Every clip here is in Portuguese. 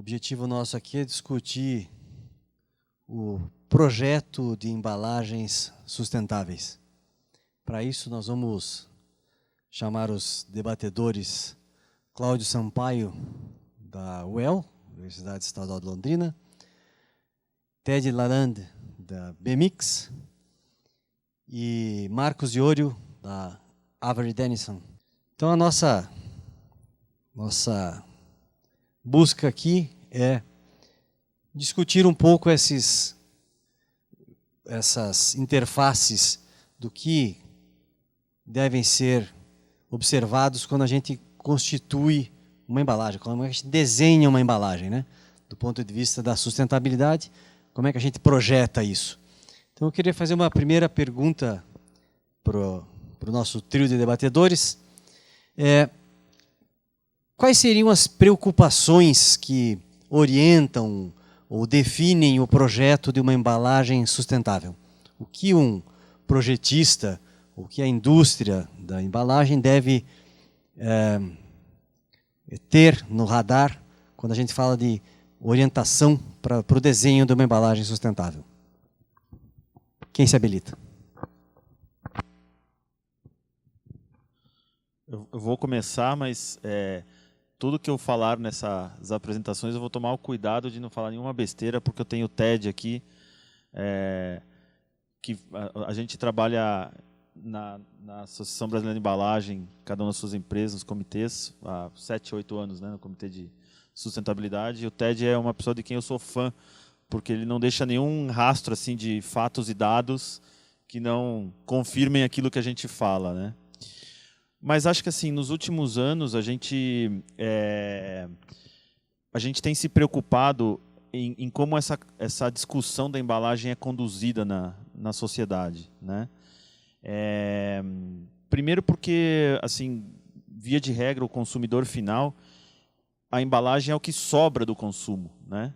objetivo nosso aqui é discutir o projeto de embalagens sustentáveis. Para isso, nós vamos chamar os debatedores Cláudio Sampaio, da UEL, Universidade Estadual de Londrina, Ted Lalande, da BMix, e Marcos Iorio, da Avery Dennison. Então, a nossa busca aqui é discutir um pouco essas interfaces do que devem ser observados quando a gente constitui uma embalagem, como é que a gente desenha uma embalagem, né? Do ponto de vista da sustentabilidade, como é que a gente projeta isso. Então, eu queria fazer uma primeira pergunta para o nosso trio de debatedores. Quais seriam as preocupações que orientam ou definem o projeto de uma embalagem sustentável? O que um projetista, o que a indústria da embalagem deve ter no radar quando a gente fala de orientação para o desenho de uma embalagem sustentável? Quem se habilita? Eu vou começar, mas tudo que eu falar nessas apresentações eu vou tomar o cuidado de não falar nenhuma besteira, porque eu tenho o TED aqui, que a gente trabalha na Associação Brasileira de Embalagem, cada uma das suas empresas, nos comitês, há 7, 8 anos, né, no Comitê de Sustentabilidade. E o TED é uma pessoa de quem eu sou fã, porque ele não deixa nenhum rastro assim de fatos e dados que não confirmem aquilo que a gente fala, né? Mas acho que assim, nos últimos anos a gente tem se preocupado em como essa discussão da embalagem é conduzida na sociedade, né? Primeiro porque, assim, via de regra, o consumidor final, a embalagem é o que sobra do consumo, né?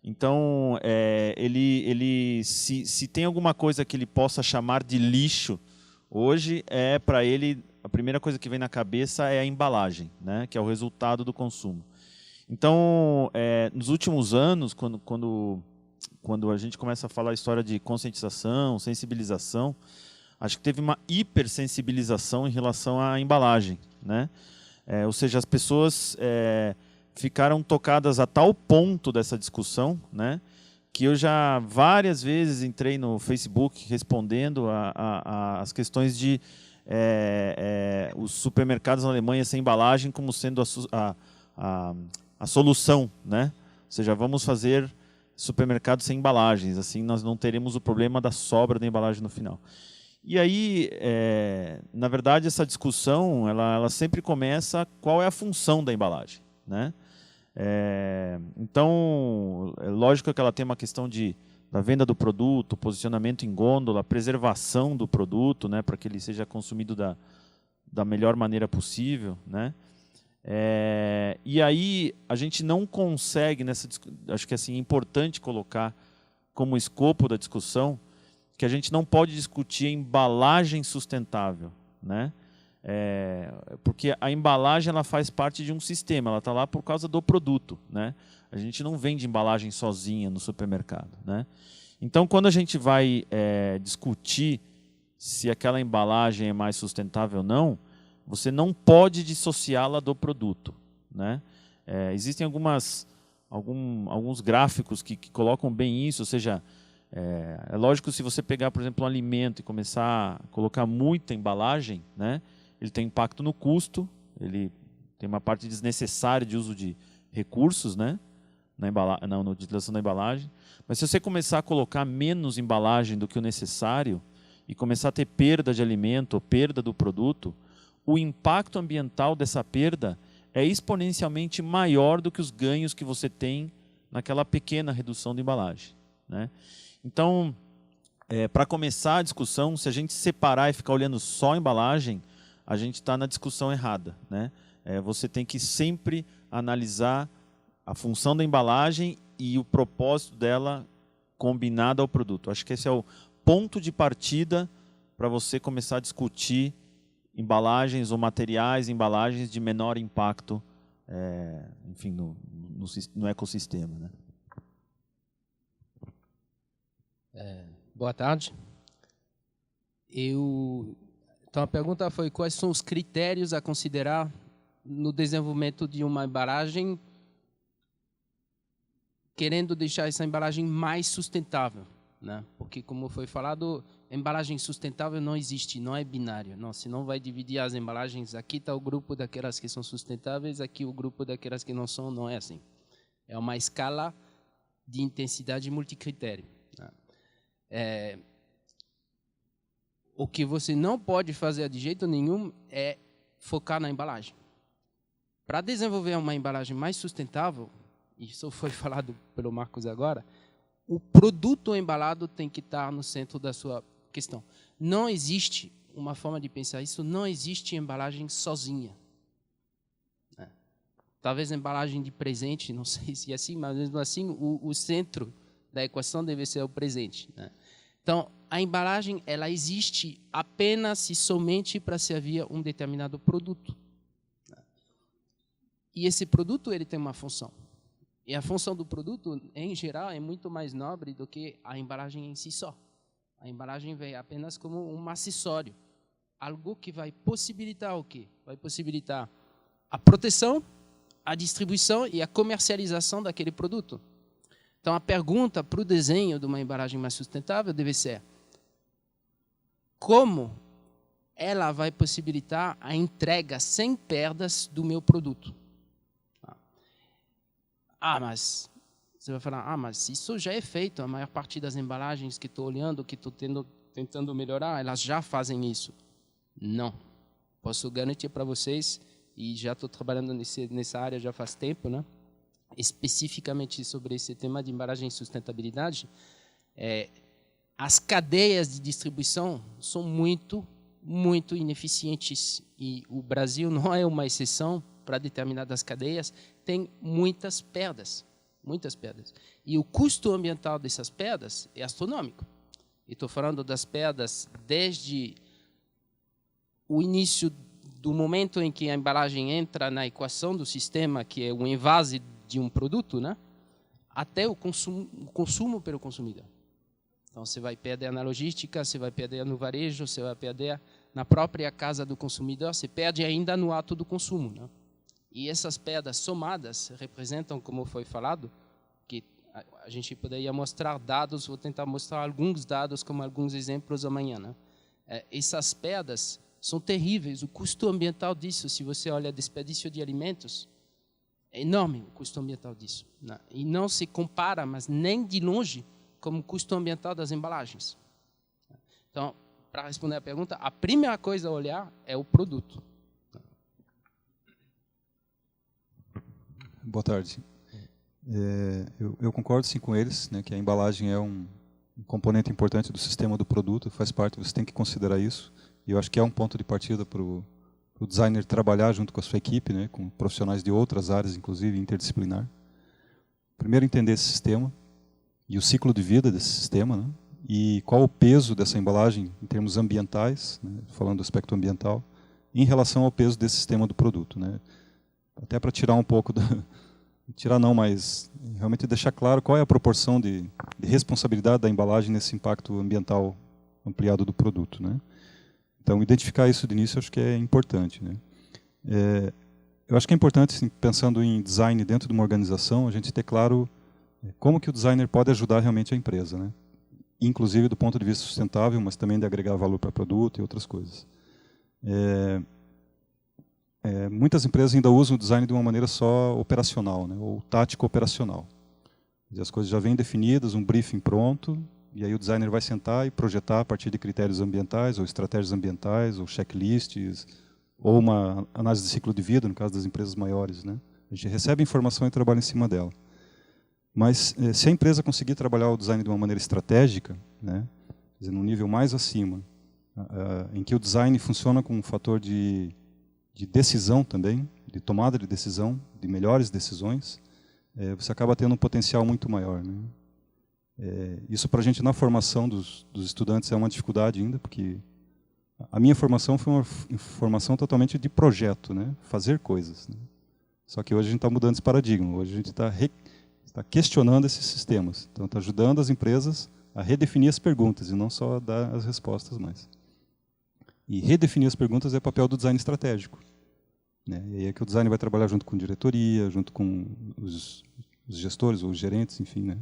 Então, se tem alguma coisa que ele possa chamar de lixo, hoje para ele a primeira coisa que vem na cabeça é a embalagem, né? Que é o resultado do consumo. Então, nos últimos anos, quando a gente começa a falar a história de conscientização, sensibilização, acho que teve uma hipersensibilização em relação à embalagem, né? Ou seja, as pessoas ficaram tocadas a tal ponto dessa discussão, né, que eu já várias vezes entrei no Facebook respondendo as questões de os supermercados na Alemanha sem embalagem como sendo a solução, né? Ou seja, vamos fazer supermercados sem embalagens, assim nós não teremos o problema da sobra da embalagem no final. E aí, na verdade, essa discussão ela sempre começa qual é a função da embalagem, né? Então, é lógico que ela tem uma questão da venda do produto, posicionamento em gôndola, preservação do produto, né, para que ele seja consumido da melhor maneira possível, né? E aí a gente não consegue, acho que assim, é importante colocar como escopo da discussão que a gente não pode discutir a embalagem sustentável, né? Porque a embalagem ela faz parte de um sistema, ela está lá por causa do produto, né? A gente não vende embalagem sozinha no supermercado, né? Então, quando a gente vai discutir se aquela embalagem é mais sustentável ou não, você não pode dissociá-la do produto, né? Existem alguns gráficos que colocam bem isso, ou seja, é lógico, se você pegar, por exemplo, um alimento e começar a colocar muita embalagem, né, ele tem impacto no custo, ele tem uma parte desnecessária de uso de recursos, né, na utilização da embalagem. Mas se você começar a colocar menos embalagem do que o necessário e começar a ter perda de alimento ou perda do produto, o impacto ambiental dessa perda é exponencialmente maior do que os ganhos que você tem naquela pequena redução de embalagem, né? Então, para começar a discussão, se a gente separar e ficar olhando só a embalagem, a gente está na discussão errada, né? Você tem que sempre analisar a função da embalagem e o propósito dela combinado ao produto. Acho que esse é o ponto de partida para você começar a discutir embalagens ou materiais, embalagens de menor impacto enfim, no ecossistema, né? Boa tarde. Então, a pergunta foi quais são os critérios a considerar no desenvolvimento de uma embalagem, querendo deixar essa embalagem mais sustentável, né? Porque, como foi falado, embalagem sustentável não existe, não é binário. Não, senão vai dividir as embalagens. Aqui está o grupo daquelas que são sustentáveis, aqui o grupo daquelas que não são. Não é assim. É uma escala de intensidade multicritério, né? O que você não pode fazer de jeito nenhum é focar na embalagem. Para desenvolver uma embalagem mais sustentável, isso foi falado pelo Marcos agora, o produto embalado tem que estar no centro da sua questão. Não existe uma forma de pensar isso, não existe embalagem sozinha. Talvez embalagem de presente, não sei se é assim, mas mesmo assim o centro da equação deve ser o presente, né? Então, a embalagem ela existe apenas e somente para servir um determinado produto. E esse produto ele tem uma função. E a função do produto, em geral, é muito mais nobre do que a embalagem em si só. A embalagem vem apenas como um acessório. Algo que vai possibilitar o quê? Vai possibilitar a proteção, a distribuição e a comercialização daquele produto. Então, a pergunta para o desenho de uma embalagem mais sustentável deve ser: como ela vai possibilitar a entrega sem perdas do meu produto? Mas você vai falar, mas isso já é feito. A maior parte das embalagens que estou olhando, que estou tentando melhorar, elas já fazem isso. Não. Posso garantir para vocês, e já estou trabalhando nessa área já faz tempo, né? Especificamente sobre esse tema de embalagem e sustentabilidade, as cadeias de distribuição são muito, muito ineficientes. E o Brasil não é uma exceção. Para determinadas cadeias, tem muitas perdas. Muitas perdas. E o custo ambiental dessas perdas é astronômico. Estou falando das perdas desde o início do momento em que a embalagem entra na equação do sistema, que é o envase de um produto, né, até o consumo pelo consumidor. Então, você vai perder na logística, você vai perder no varejo, você vai perder na própria casa do consumidor, você perde ainda no ato do consumo, né? E essas perdas somadas representam, como foi falado, que a gente poderia mostrar dados, vou tentar mostrar alguns dados como alguns exemplos amanhã, né? Essas perdas são terríveis, o custo ambiental disso, se você olha desperdício de alimentos, é enorme o custo ambiental disso, né? E não se compara, mas nem de longe, como o custo ambiental das embalagens. Então, para responder a pergunta, a primeira coisa a olhar é o produto. Boa tarde. Eu concordo sim com eles, né, que a embalagem é um componente importante do sistema do produto, faz parte, você tem que considerar isso. E eu acho que é um ponto de partida para o designer trabalhar junto com a sua equipe, né, com profissionais de outras áreas, inclusive interdisciplinar. Primeiro, entender esse sistema e o ciclo de vida desse sistema, né, e qual o peso dessa embalagem em termos ambientais, né, falando do aspecto ambiental, em relação ao peso desse sistema do produto, né. Até para tirar um pouco tirar não, mas realmente deixar claro qual é a proporção de responsabilidade da embalagem nesse impacto ambiental ampliado do produto, né? Então, identificar isso de início, acho que é importante, né? Eu acho que é importante, assim, pensando em design dentro de uma organização, a gente ter claro como que o designer pode ajudar realmente a empresa, né? Inclusive do ponto de vista sustentável, mas também de agregar valor para o produto e outras coisas. Muitas empresas ainda usam o design de uma maneira só operacional, né, ou tático-operacional. As coisas já vêm definidas, um briefing pronto, e aí o designer vai sentar e projetar a partir de critérios ambientais, ou estratégias ambientais, ou checklists, ou uma análise de ciclo de vida, no caso das empresas maiores, né. A gente recebe informação e trabalha em cima dela. Mas se a empresa conseguir trabalhar o design de uma maneira estratégica, né, quer dizer, num nível mais acima, em que o design funciona como um fator de decisão também, de tomada de decisão, de melhores decisões, você acaba tendo um potencial muito maior, né? Isso para a gente na formação dos estudantes é uma dificuldade ainda, porque a minha formação foi uma formação totalmente de projeto, né? Fazer coisas, né? Só que hoje a gente está mudando esse paradigma. Hoje a gente está questionando esses sistemas. Então, está ajudando as empresas a redefinir as perguntas e não só a dar as respostas mais. E redefinir as perguntas é papel do design estratégico. Né? E aí é que o design vai trabalhar junto com diretoria, junto com os gestores ou os gerentes, enfim. Né?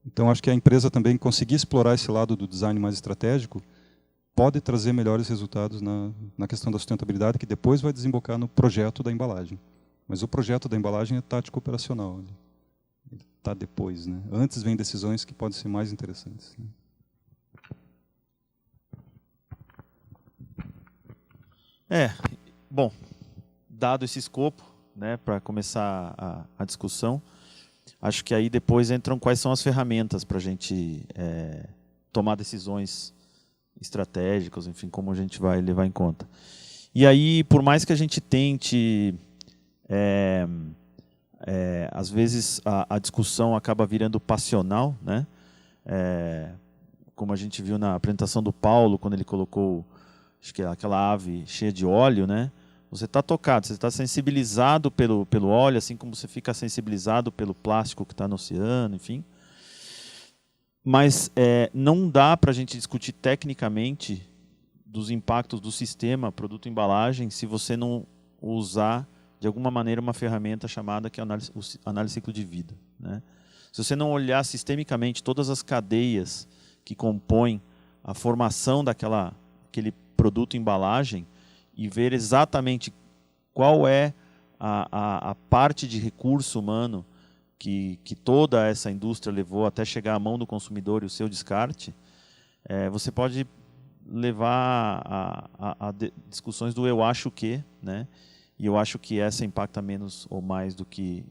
Então, acho que a empresa também conseguir explorar esse lado do design mais estratégico pode trazer melhores resultados na questão da sustentabilidade, que depois vai desembocar no projeto da embalagem. Mas o projeto da embalagem é tático operacional. Ele está depois. Né? Antes vem decisões que podem ser mais interessantes. Né? Bom, dado esse escopo, né, para começar a discussão, acho que aí depois entram quais são as ferramentas para a gente tomar decisões estratégicas, enfim, como a gente vai levar em conta. E aí, por mais que a gente tente, às vezes a discussão acaba virando passional, né? Como a gente viu na apresentação do Paulo, quando ele colocou, acho que aquela ave cheia de óleo, né? Você está tocado, você está sensibilizado pelo óleo, assim como você fica sensibilizado pelo plástico que está no oceano, enfim. Mas não dá para a gente discutir tecnicamente dos impactos do sistema produto-embalagem se você não usar, de alguma maneira, uma ferramenta chamada que é análise ciclo de vida. Né? Se você não olhar sistemicamente todas as cadeias que compõem a formação daquele produto-embalagem e ver exatamente qual é a parte de recurso humano que toda essa indústria levou até chegar à mão do consumidor e o seu descarte, você pode levar a discussões do eu acho que, né? E eu acho que essa impacta menos ou mais do que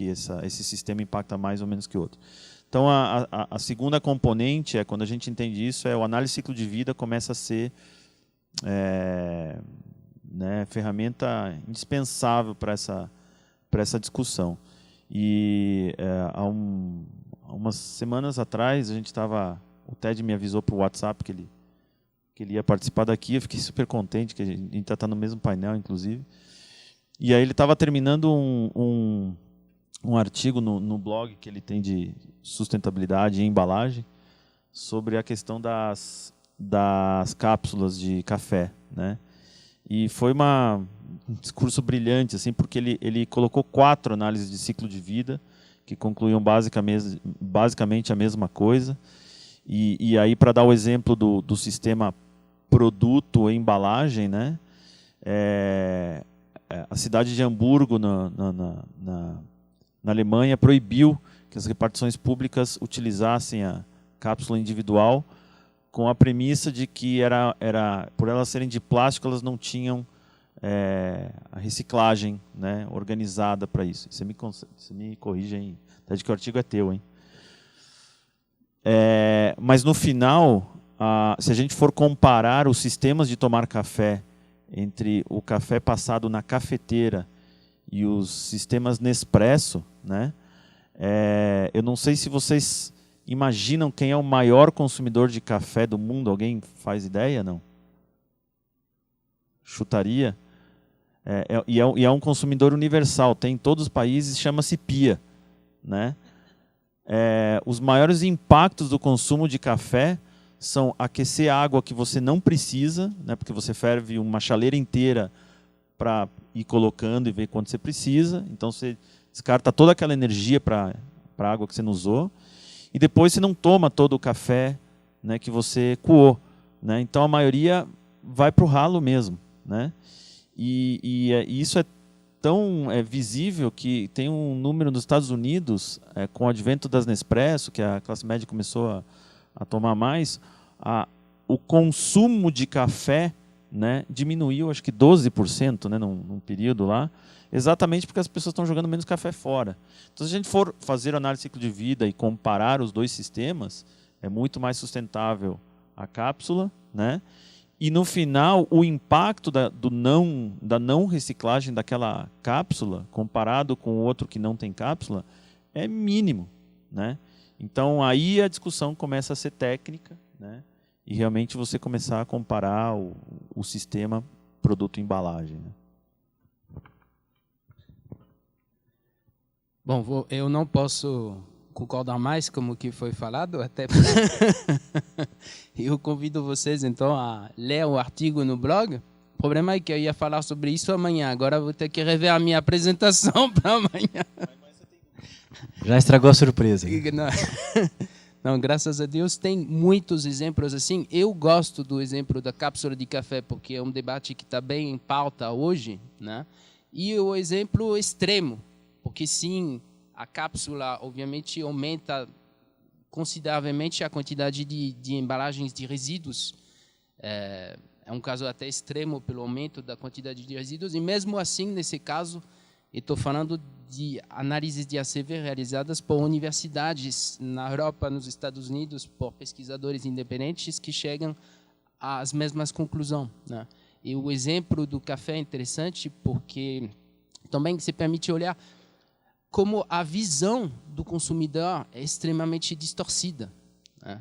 esse sistema impacta mais ou menos que o outro. Então, a segunda componente quando a gente entende isso, o análise ciclo de vida começa a ser ferramenta indispensável para essa discussão. E há umas semanas atrás, o Ted me avisou por WhatsApp que ele ia participar daqui. Eu fiquei super contente, que a gente está no mesmo painel, inclusive. E aí ele estava terminando um artigo no blog que ele tem de sustentabilidade e embalagem sobre a questão das cápsulas de café, né? E foi um discurso brilhante, assim, porque ele colocou 4 análises de ciclo de vida que concluíam basicamente a mesma coisa. E aí, para dar o exemplo do sistema produto e embalagem, né? A cidade de Hamburgo, na Alemanha, proibiu que as repartições públicas utilizassem a cápsula individual, com a premissa de que por elas serem de plástico, elas não tinham a reciclagem, né, organizada para isso. Você me corrige aí, até de que o artigo é teu, hein? Mas no final, se a gente for comparar os sistemas de tomar café entre o café passado na cafeteira e os sistemas Nespresso, né, eu não sei se vocês imaginam quem é o maior consumidor de café do mundo. Alguém faz ideia? Não? Chutaria? E é um consumidor universal. Tem em todos os países, chama-se PIA. Né? Os maiores impactos do consumo de café são aquecer água que você não precisa, né, porque você ferve uma chaleira inteira para ir colocando e ver quanto você precisa. Então você descarta toda aquela energia para a água que você não usou. E depois você não toma todo o café, né, que você coou. Né? Então a maioria vai para o ralo mesmo. Né? E isso é tão visível que tem um número nos Estados Unidos, com o advento das Nespresso, que a classe média começou a tomar mais, o consumo de café, né, diminuiu, acho que 12%, né, num período lá, exatamente porque as pessoas estão jogando menos café fora. Então, se a gente for fazer análise de ciclo de vida e comparar os dois sistemas, é muito mais sustentável a cápsula, né? E no final, o impacto da não reciclagem daquela cápsula, comparado com o outro que não tem cápsula, é mínimo, né? Então, aí a discussão começa a ser técnica, né? E realmente você começar a comparar o sistema produto-embalagem. Né? Bom, eu não posso concordar mais com o que foi falado, até eu convido vocês então a ler o artigo no blog. O problema é que eu ia falar sobre isso amanhã, agora vou ter que rever a minha apresentação para amanhã. Já estragou a surpresa. Não, graças a Deus tem muitos exemplos assim. Eu gosto do exemplo da cápsula de café porque é um debate que está bem em pauta hoje, né? E o exemplo extremo, porque sim, a cápsula obviamente aumenta consideravelmente a quantidade de embalagens de resíduos. É um caso até extremo pelo aumento da quantidade de resíduos, e mesmo assim, nesse caso, eu estou falando de análises de ACV realizadas por universidades na Europa, nos Estados Unidos, por pesquisadores independentes que chegam às mesmas conclusões, né? E o exemplo do café é interessante porque também se permite olhar como a visão do consumidor é extremamente distorcida, né?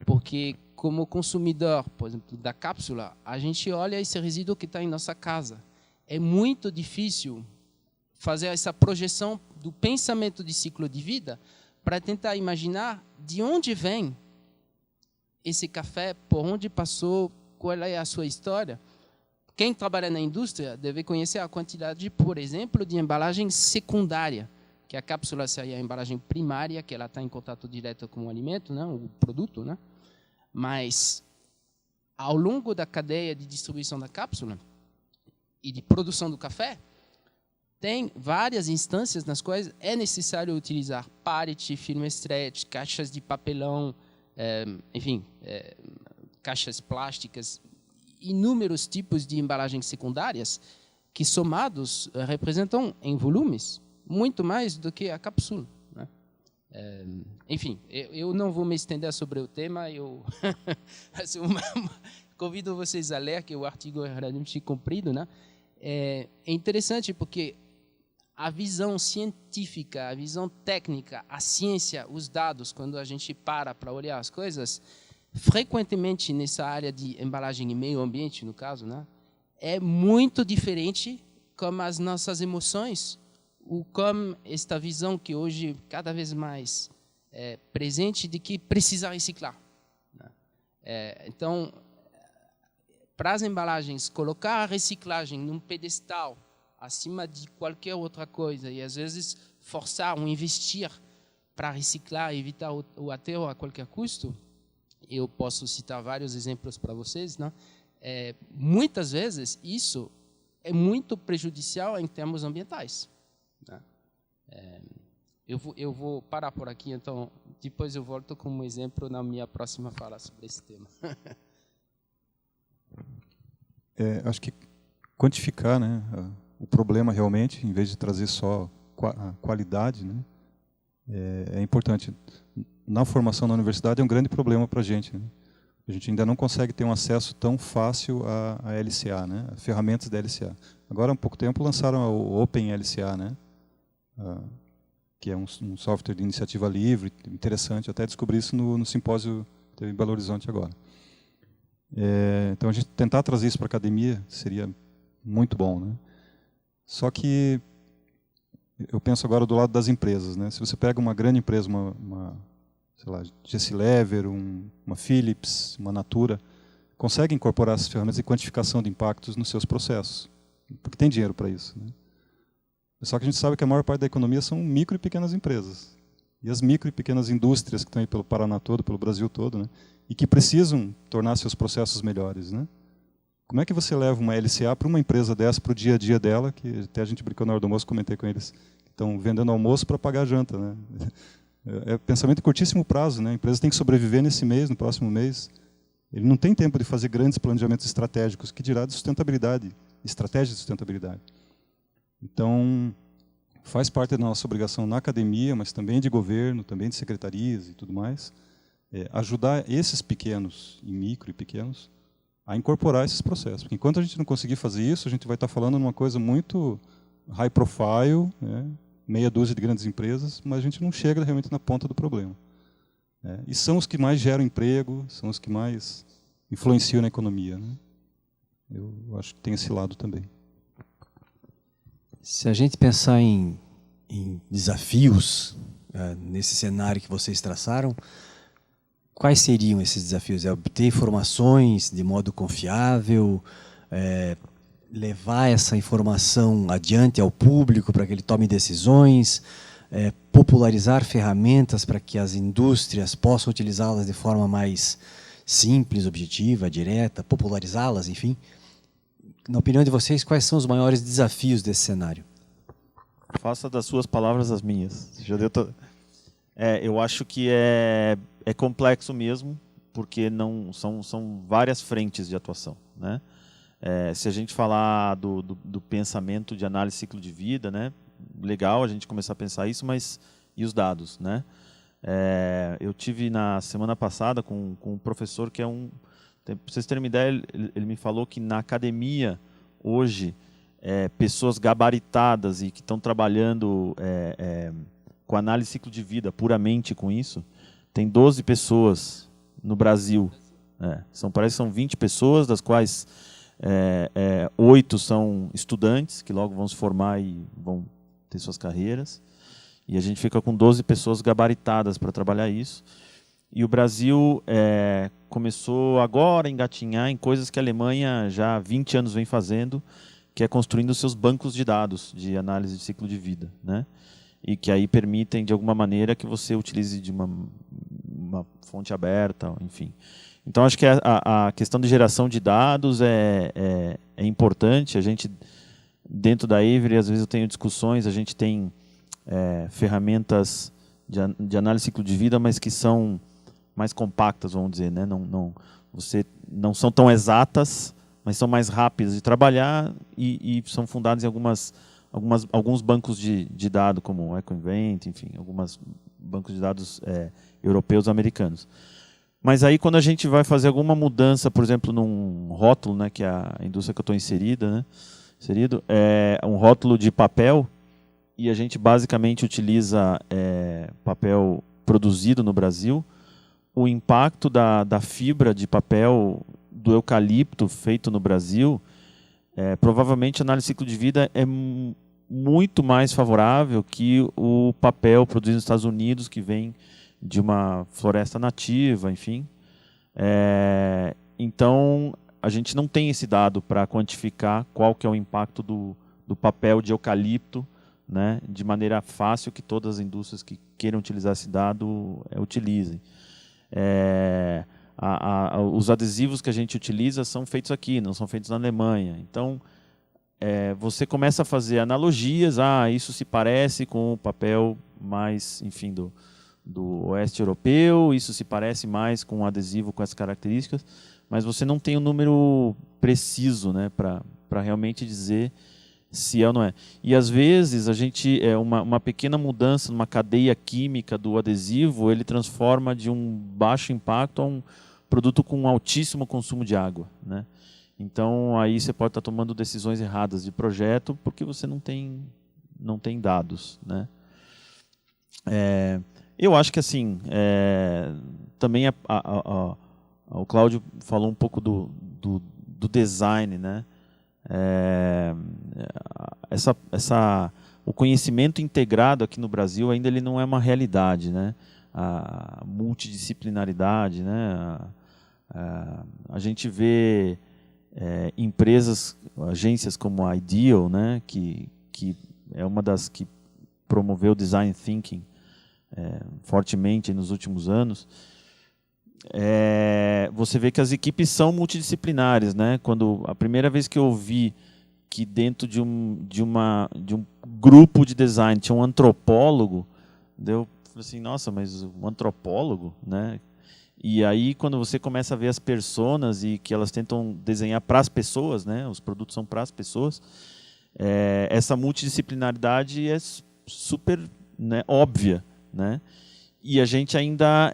Porque como consumidor, por exemplo, da cápsula, a gente olha esse resíduo que está em nossa casa. É muito difícil fazer essa projeção do pensamento de ciclo de vida para tentar imaginar de onde vem esse café, por onde passou, qual é a sua história. Quem trabalha na indústria deve conhecer a quantidade, por exemplo, de embalagem secundária, que a cápsula seria a embalagem primária, que ela está em contato direto com o alimento, né, o produto, né? Mas, ao longo da cadeia de distribuição da cápsula e de produção do café, tem várias instâncias nas quais é necessário utilizar pallet, film stretch, caixas de papelão, caixas plásticas, inúmeros tipos de embalagens secundárias que, somados, representam em volumes muito mais do que a cápsula, né? Enfim, eu não vou me estender sobre o tema, eu convido vocês a ler, que o artigo é relativamente comprido, né? É interessante porque a visão científica, a visão técnica, a ciência, os dados, quando a gente para olhar as coisas, frequentemente nessa área de embalagem e meio ambiente, no caso, né, é muito diferente como as nossas emoções, ou como esta visão que hoje cada vez mais é presente de que precisa reciclar, né? Então, para as embalagens, colocar a reciclagem num pedestal acima de qualquer outra coisa e às vezes forçar ou investir para reciclar, evitar o aterro a qualquer custo, eu posso citar vários exemplos para vocês, né? Muitas vezes isso é muito prejudicial em termos ambientais, né? Eu vou parar por aqui, então depois eu volto com um exemplo na minha próxima fala sobre esse tema. Acho que quantificar, né, o problema realmente, em vez de trazer só a qualidade, né, é importante. Na formação na universidade é um grande problema para a gente, né? A gente ainda não consegue ter um acesso tão fácil a LCA, né, a ferramentas da LCA. Agora, há pouco tempo, lançaram o Open LCA, né, que é um software de iniciativa livre, interessante. Até descobri isso no simpósio que teve em Belo Horizonte agora. Então, a gente tentar trazer isso para a academia seria muito bom, né? Só que eu penso agora do lado das empresas, né? Se você pega uma grande empresa, sei lá, Gessilever, uma Philips, uma Natura, consegue incorporar essas ferramentas de quantificação de impactos nos seus processos, porque tem dinheiro para isso, né? Só que a gente sabe que a maior parte da economia são micro e pequenas empresas. E as micro e pequenas indústrias que estão aí pelo Paraná todo, pelo Brasil todo, né? E que precisam tornar seus processos melhores, né? Como é que você leva uma LCA para uma empresa dessa, para o dia a dia dela, que até a gente brincou na hora do almoço, comentei com eles, que estão vendendo almoço para pagar a janta, né? É pensamento de curtíssimo prazo, né? A empresa tem que sobreviver nesse mês, no próximo mês. Ele não tem tempo de fazer grandes planejamentos estratégicos, que dirá de sustentabilidade, estratégia de sustentabilidade. Então, faz parte da nossa obrigação na academia, mas também de governo, também de secretarias e tudo mais, ajudar esses pequenos, e micro e pequenos, a incorporar esses processos. Porque enquanto a gente não conseguir fazer isso, a gente vai estar falando numa coisa muito high profile, né? Meia dúzia de grandes empresas, mas a gente não chega realmente na ponta do problema. E são os que mais geram emprego, são os que mais influenciam na economia, né? Eu acho que tem esse lado também. Se a gente pensar em em desafios nesse cenário que vocês traçaram, quais seriam esses desafios? É obter informações de modo confiável, levar essa informação adiante ao público para que ele tome decisões, popularizar ferramentas para que as indústrias possam utilizá-las de forma mais simples, objetiva, direta, popularizá-las, enfim. Na opinião de vocês, quais são os maiores desafios desse cenário? Faça das suas palavras as minhas. Já deu eu acho que é complexo mesmo, porque não são várias frentes de atuação, né? Se a gente falar do pensamento de análise de ciclo de vida, né? Legal a gente começar a pensar isso, mas e os dados, né? Eu tive na semana passada com um professor que para vocês terem uma ideia, ele me falou que na academia hoje pessoas gabaritadas e que estão trabalhando com análise de ciclo de vida puramente com isso, tem 12 pessoas no Brasil. Parece que são 20 pessoas, das quais 8 são estudantes que logo vão se formar e vão ter suas carreiras. E a gente fica com 12 pessoas gabaritadas para trabalhar isso. E o Brasil começou agora a engatinhar em coisas que a Alemanha já há 20 anos vem fazendo, que é construindo seus bancos de dados de análise de ciclo de vida, né? E que aí permitem, de alguma maneira, que você utilize de uma fonte aberta, enfim. Então, acho que a questão de geração de dados é importante. A gente, dentro da Avery, às vezes eu tenho discussões, a gente tem ferramentas de análise de ciclo de vida, mas que são mais compactas, vamos dizer, né? Não são tão exatas, mas são mais rápidas de trabalhar e são fundadas em alguns bancos de dados, como o EcoInvent, enfim, alguns bancos de dados europeus, americanos. Mas aí, quando a gente vai fazer alguma mudança, por exemplo, num rótulo, né, que é a indústria que eu estou inserido, é um rótulo de papel, e a gente basicamente utiliza papel produzido no Brasil, o impacto da fibra de papel do eucalipto feito no Brasil, provavelmente a análise de ciclo de vida é muito mais favorável que o papel produzido nos Estados Unidos, que vem de uma floresta nativa, enfim. Então, a gente não tem esse dado para quantificar qual que é o impacto do papel de eucalipto, né, de maneira fácil que todas as indústrias que queiram utilizar esse dado utilizem. Os adesivos que a gente utiliza são feitos aqui, não são feitos na Alemanha. Então, você começa a fazer analogias, isso se parece com o papel mais, enfim, do oeste europeu, isso se parece mais com um adesivo com essas características, mas você não tem um número preciso, né, para realmente dizer se é ou não é. E às vezes a gente uma pequena mudança numa cadeia química do adesivo, ele transforma de um baixo impacto a um produto com altíssimo consumo de água, né? Então aí você pode estar tomando decisões erradas de projeto porque você não tem dados, né? Eu acho que assim também o Cláudio falou um pouco do design, né? O conhecimento integrado aqui no Brasil ainda ele não é uma realidade, né? A multidisciplinaridade, né? A gente vê empresas, agências como a Ideal, né? que é uma das que promoveu o design thinking fortemente nos últimos anos. Você vê que as equipes são multidisciplinares, né? Quando a primeira vez que eu vi que dentro de um grupo de design tinha um antropólogo, eu falei assim, nossa, mas um antropólogo, né? E aí quando você começa a ver as personas e que elas tentam desenhar para as pessoas, né? Os produtos são para as pessoas, essa multidisciplinaridade é super, né, óbvia, né? E a gente ainda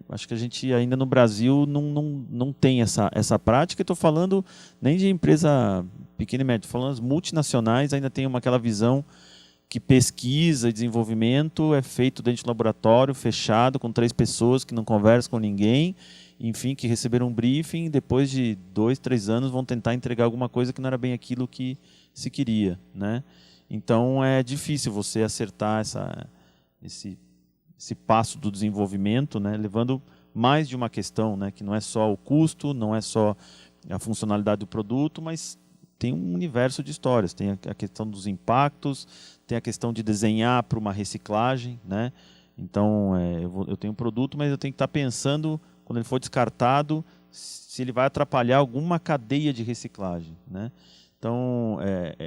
acho que a gente ainda no Brasil não tem essa prática. Estou falando nem de empresa pequena e média, estou falando as multinacionais ainda tem aquela visão que pesquisa e desenvolvimento é feito dentro de um laboratório fechado com 3 pessoas que não conversam com ninguém, enfim, que receberam um briefing, depois de 2, 3 anos vão tentar entregar alguma coisa que não era bem aquilo que se queria, né? Então é difícil você acertar esse passo do desenvolvimento, né, levando mais de uma questão, né, que não é só o custo, não é só a funcionalidade do produto, mas tem um universo de histórias. Tem a questão dos impactos, tem a questão de desenhar para uma reciclagem, né? Então, eu tenho um produto, mas eu tenho que estar pensando, quando ele for descartado, se ele vai atrapalhar alguma cadeia de reciclagem, né? Então,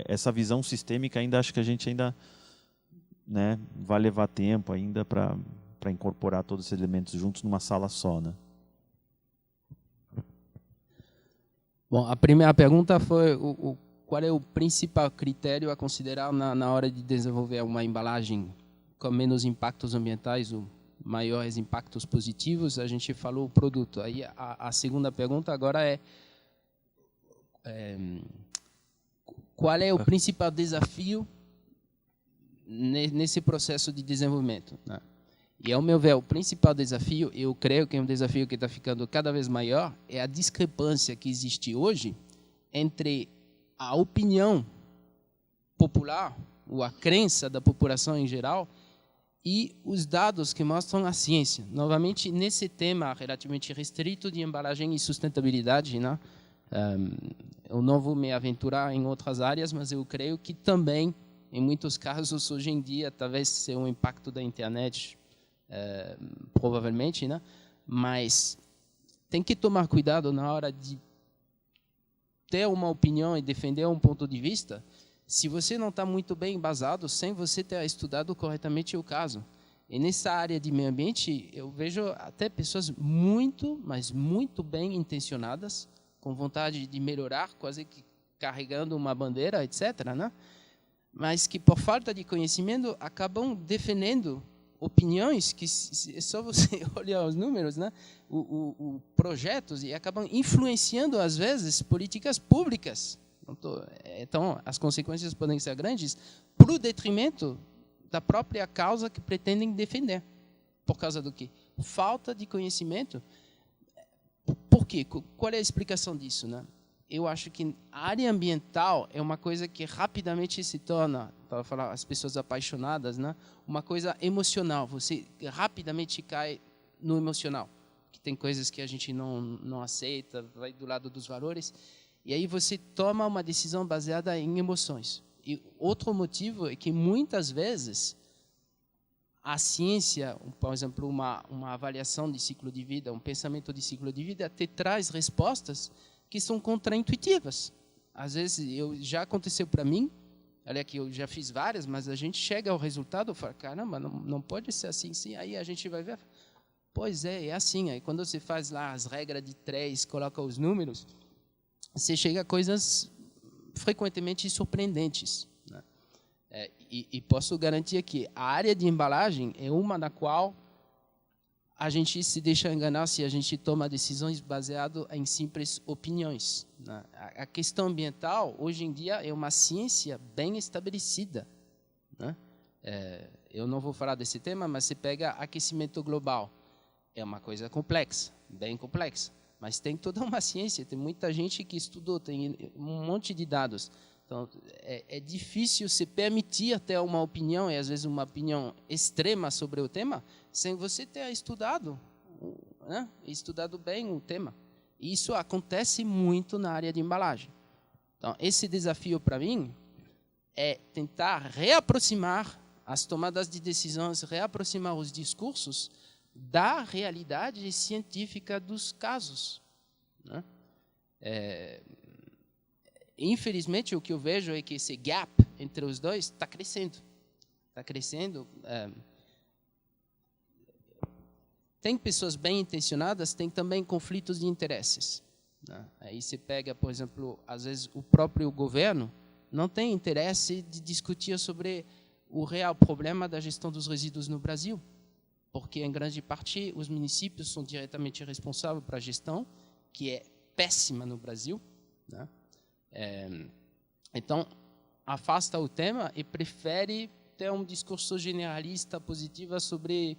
essa visão sistêmica acho que a gente ainda, né, vai levar tempo ainda para incorporar todos esses elementos juntos numa sala só, né? Bom, a primeira pergunta foi qual é o principal critério a considerar na hora de desenvolver uma embalagem com menos impactos ambientais ou maiores impactos positivos. A gente falou o produto. Aí a segunda pergunta agora é qual é o principal desafio nesse processo de desenvolvimento, né? E, ao meu ver, o principal desafio, eu creio que é um desafio que está ficando cada vez maior, é a discrepância que existe hoje entre a opinião popular, ou a crença da população em geral, e os dados que mostram a ciência. Novamente, nesse tema relativamente restrito de embalagem e sustentabilidade, né? Eu não vou me aventurar em outras áreas, mas eu creio que também, em muitos casos, hoje em dia, talvez seja um impacto da internet, provavelmente, né? Mas tem que tomar cuidado na hora de ter uma opinião e defender um ponto de vista, se você não está muito bem embasado, sem você ter estudado corretamente o caso. E nessa área de meio ambiente, eu vejo até pessoas muito, mas muito bem intencionadas, com vontade de melhorar, quase que carregando uma bandeira, etc., né? Mas que, por falta de conhecimento, acabam defendendo opiniões que é só você olhar os números, né? O projetos, e acabam influenciando, às vezes, políticas públicas. Então, as consequências podem ser grandes para o detrimento da própria causa que pretendem defender. Por causa do quê? Falta de conhecimento. Por quê? Qual é a explicação disso, né? Eu acho que a área ambiental é uma coisa que rapidamente se torna, para falar as pessoas apaixonadas, né, uma coisa emocional. Você rapidamente cai no emocional, que tem coisas que a gente não aceita, vai do lado dos valores, e aí você toma uma decisão baseada em emoções. E outro motivo é que muitas vezes a ciência, por exemplo, uma avaliação de ciclo de vida, um pensamento de ciclo de vida, te traz respostas que são contraintuitivas. Às vezes, já aconteceu para mim, olha que eu já fiz várias, mas a gente chega ao resultado e fala, caramba, não pode ser assim, sim. Aí a gente vai ver, pois é assim. Aí quando você faz lá as regras de 3, coloca os números, você chega a coisas frequentemente surpreendentes, né? E posso garantir que a área de embalagem é uma na qual a gente se deixa enganar se a gente toma decisões baseadas em simples opiniões, né? A questão ambiental, hoje em dia, é uma ciência bem estabelecida, né? Eu não vou falar desse tema, mas você pega aquecimento global. É uma coisa complexa, bem complexa, mas tem toda uma ciência, tem muita gente que estudou, tem um monte de dados. Então, é difícil se permitir até uma opinião, e às vezes uma opinião extrema sobre o tema, sem você ter estudado, né? Estudado bem o tema. E isso acontece muito na área de embalagem. Então, esse desafio para mim é tentar reaproximar as tomadas de decisões, reaproximar os discursos da realidade científica dos casos, né? Infelizmente, o que eu vejo é que esse gap entre os dois está crescendo. Está crescendo. Tem pessoas bem intencionadas, tem também conflitos de interesses, né? Aí você pega, por exemplo, às vezes o próprio governo não tem interesse de discutir sobre o real problema da gestão dos resíduos no Brasil, porque, em grande parte, os municípios são diretamente responsáveis para a gestão, que é péssima no Brasil, né? Então, afasta o tema e prefere ter um discurso generalista positivo sobre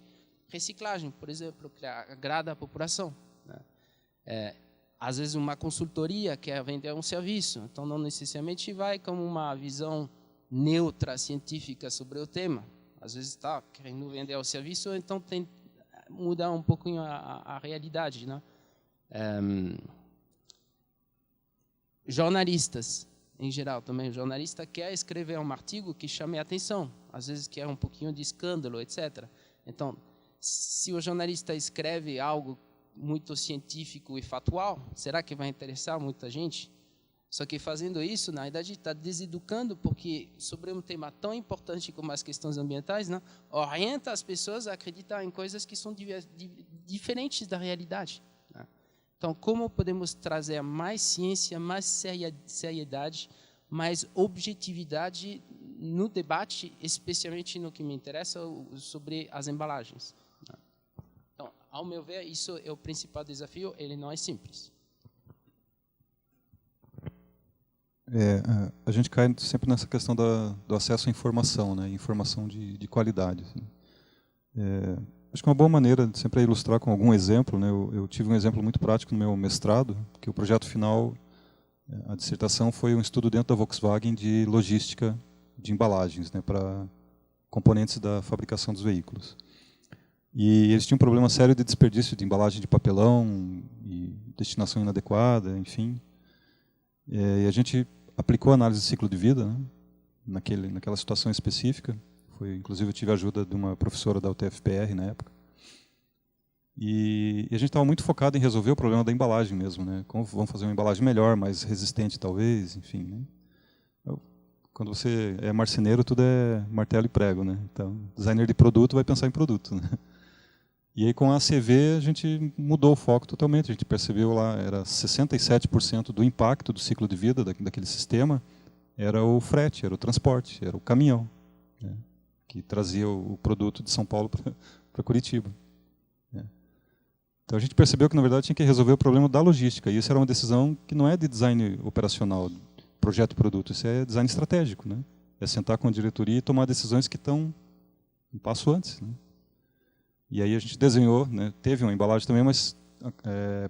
reciclagem, por exemplo, que agrada a população, né? Às vezes, uma consultoria quer vender um serviço, então não necessariamente vai com uma visão neutra, científica sobre o tema. Às vezes está querendo vender o serviço, então tem que mudar um pouquinho a realidade, né? Jornalistas, em geral, também. O jornalista quer escrever um artigo que chame a atenção, às vezes quer um pouquinho de escândalo, etc. Então, se o jornalista escreve algo muito científico e factual, será que vai interessar muita gente? Só que fazendo isso, na verdade, está deseducando, porque sobre um tema tão importante como as questões ambientais, né, orienta as pessoas a acreditar em coisas que são diferentes da realidade. Né? Então, como podemos trazer mais ciência, mais seriedade, mais objetividade no debate, especialmente no que me interessa, sobre as embalagens? Né? Então, ao meu ver, isso é o principal desafio, ele não é simples. A gente cai sempre nessa questão do acesso à informação, né? Informação de qualidade. Assim. Acho que uma boa maneira de sempre ilustrar com algum exemplo, né? Eu tive um exemplo muito prático no meu mestrado, que o projeto final, a dissertação, foi um estudo dentro da Volkswagen de logística de embalagens, né? Para componentes da fabricação dos veículos. E eles tinham um problema sério de desperdício de embalagem de papelão e destinação inadequada, enfim. E a gente aplicou a análise de ciclo de vida, né, naquela situação específica. Inclusive, eu tive a ajuda de uma professora da UTFPR na época. E a gente estava muito focado em resolver o problema da embalagem mesmo, né? Como vamos fazer uma embalagem melhor, mais resistente talvez, enfim. Né? Quando você é marceneiro, tudo é martelo e prego, né? Então, designer de produto vai pensar em produto, né? E aí, com a ACV, a gente mudou o foco totalmente. A gente percebeu lá, era 67% do impacto do ciclo de vida daquele sistema, era o frete, era o transporte, era o caminhão, né, que trazia o produto de São Paulo para Curitiba. Né. Então, a gente percebeu que, na verdade, tinha que resolver o problema da logística. E isso era uma decisão que não é de design operacional, projeto produto, isso é design estratégico. Né. É sentar com a diretoria e tomar decisões que estão um passo antes, né. E aí a gente desenhou, né, teve uma embalagem também, mas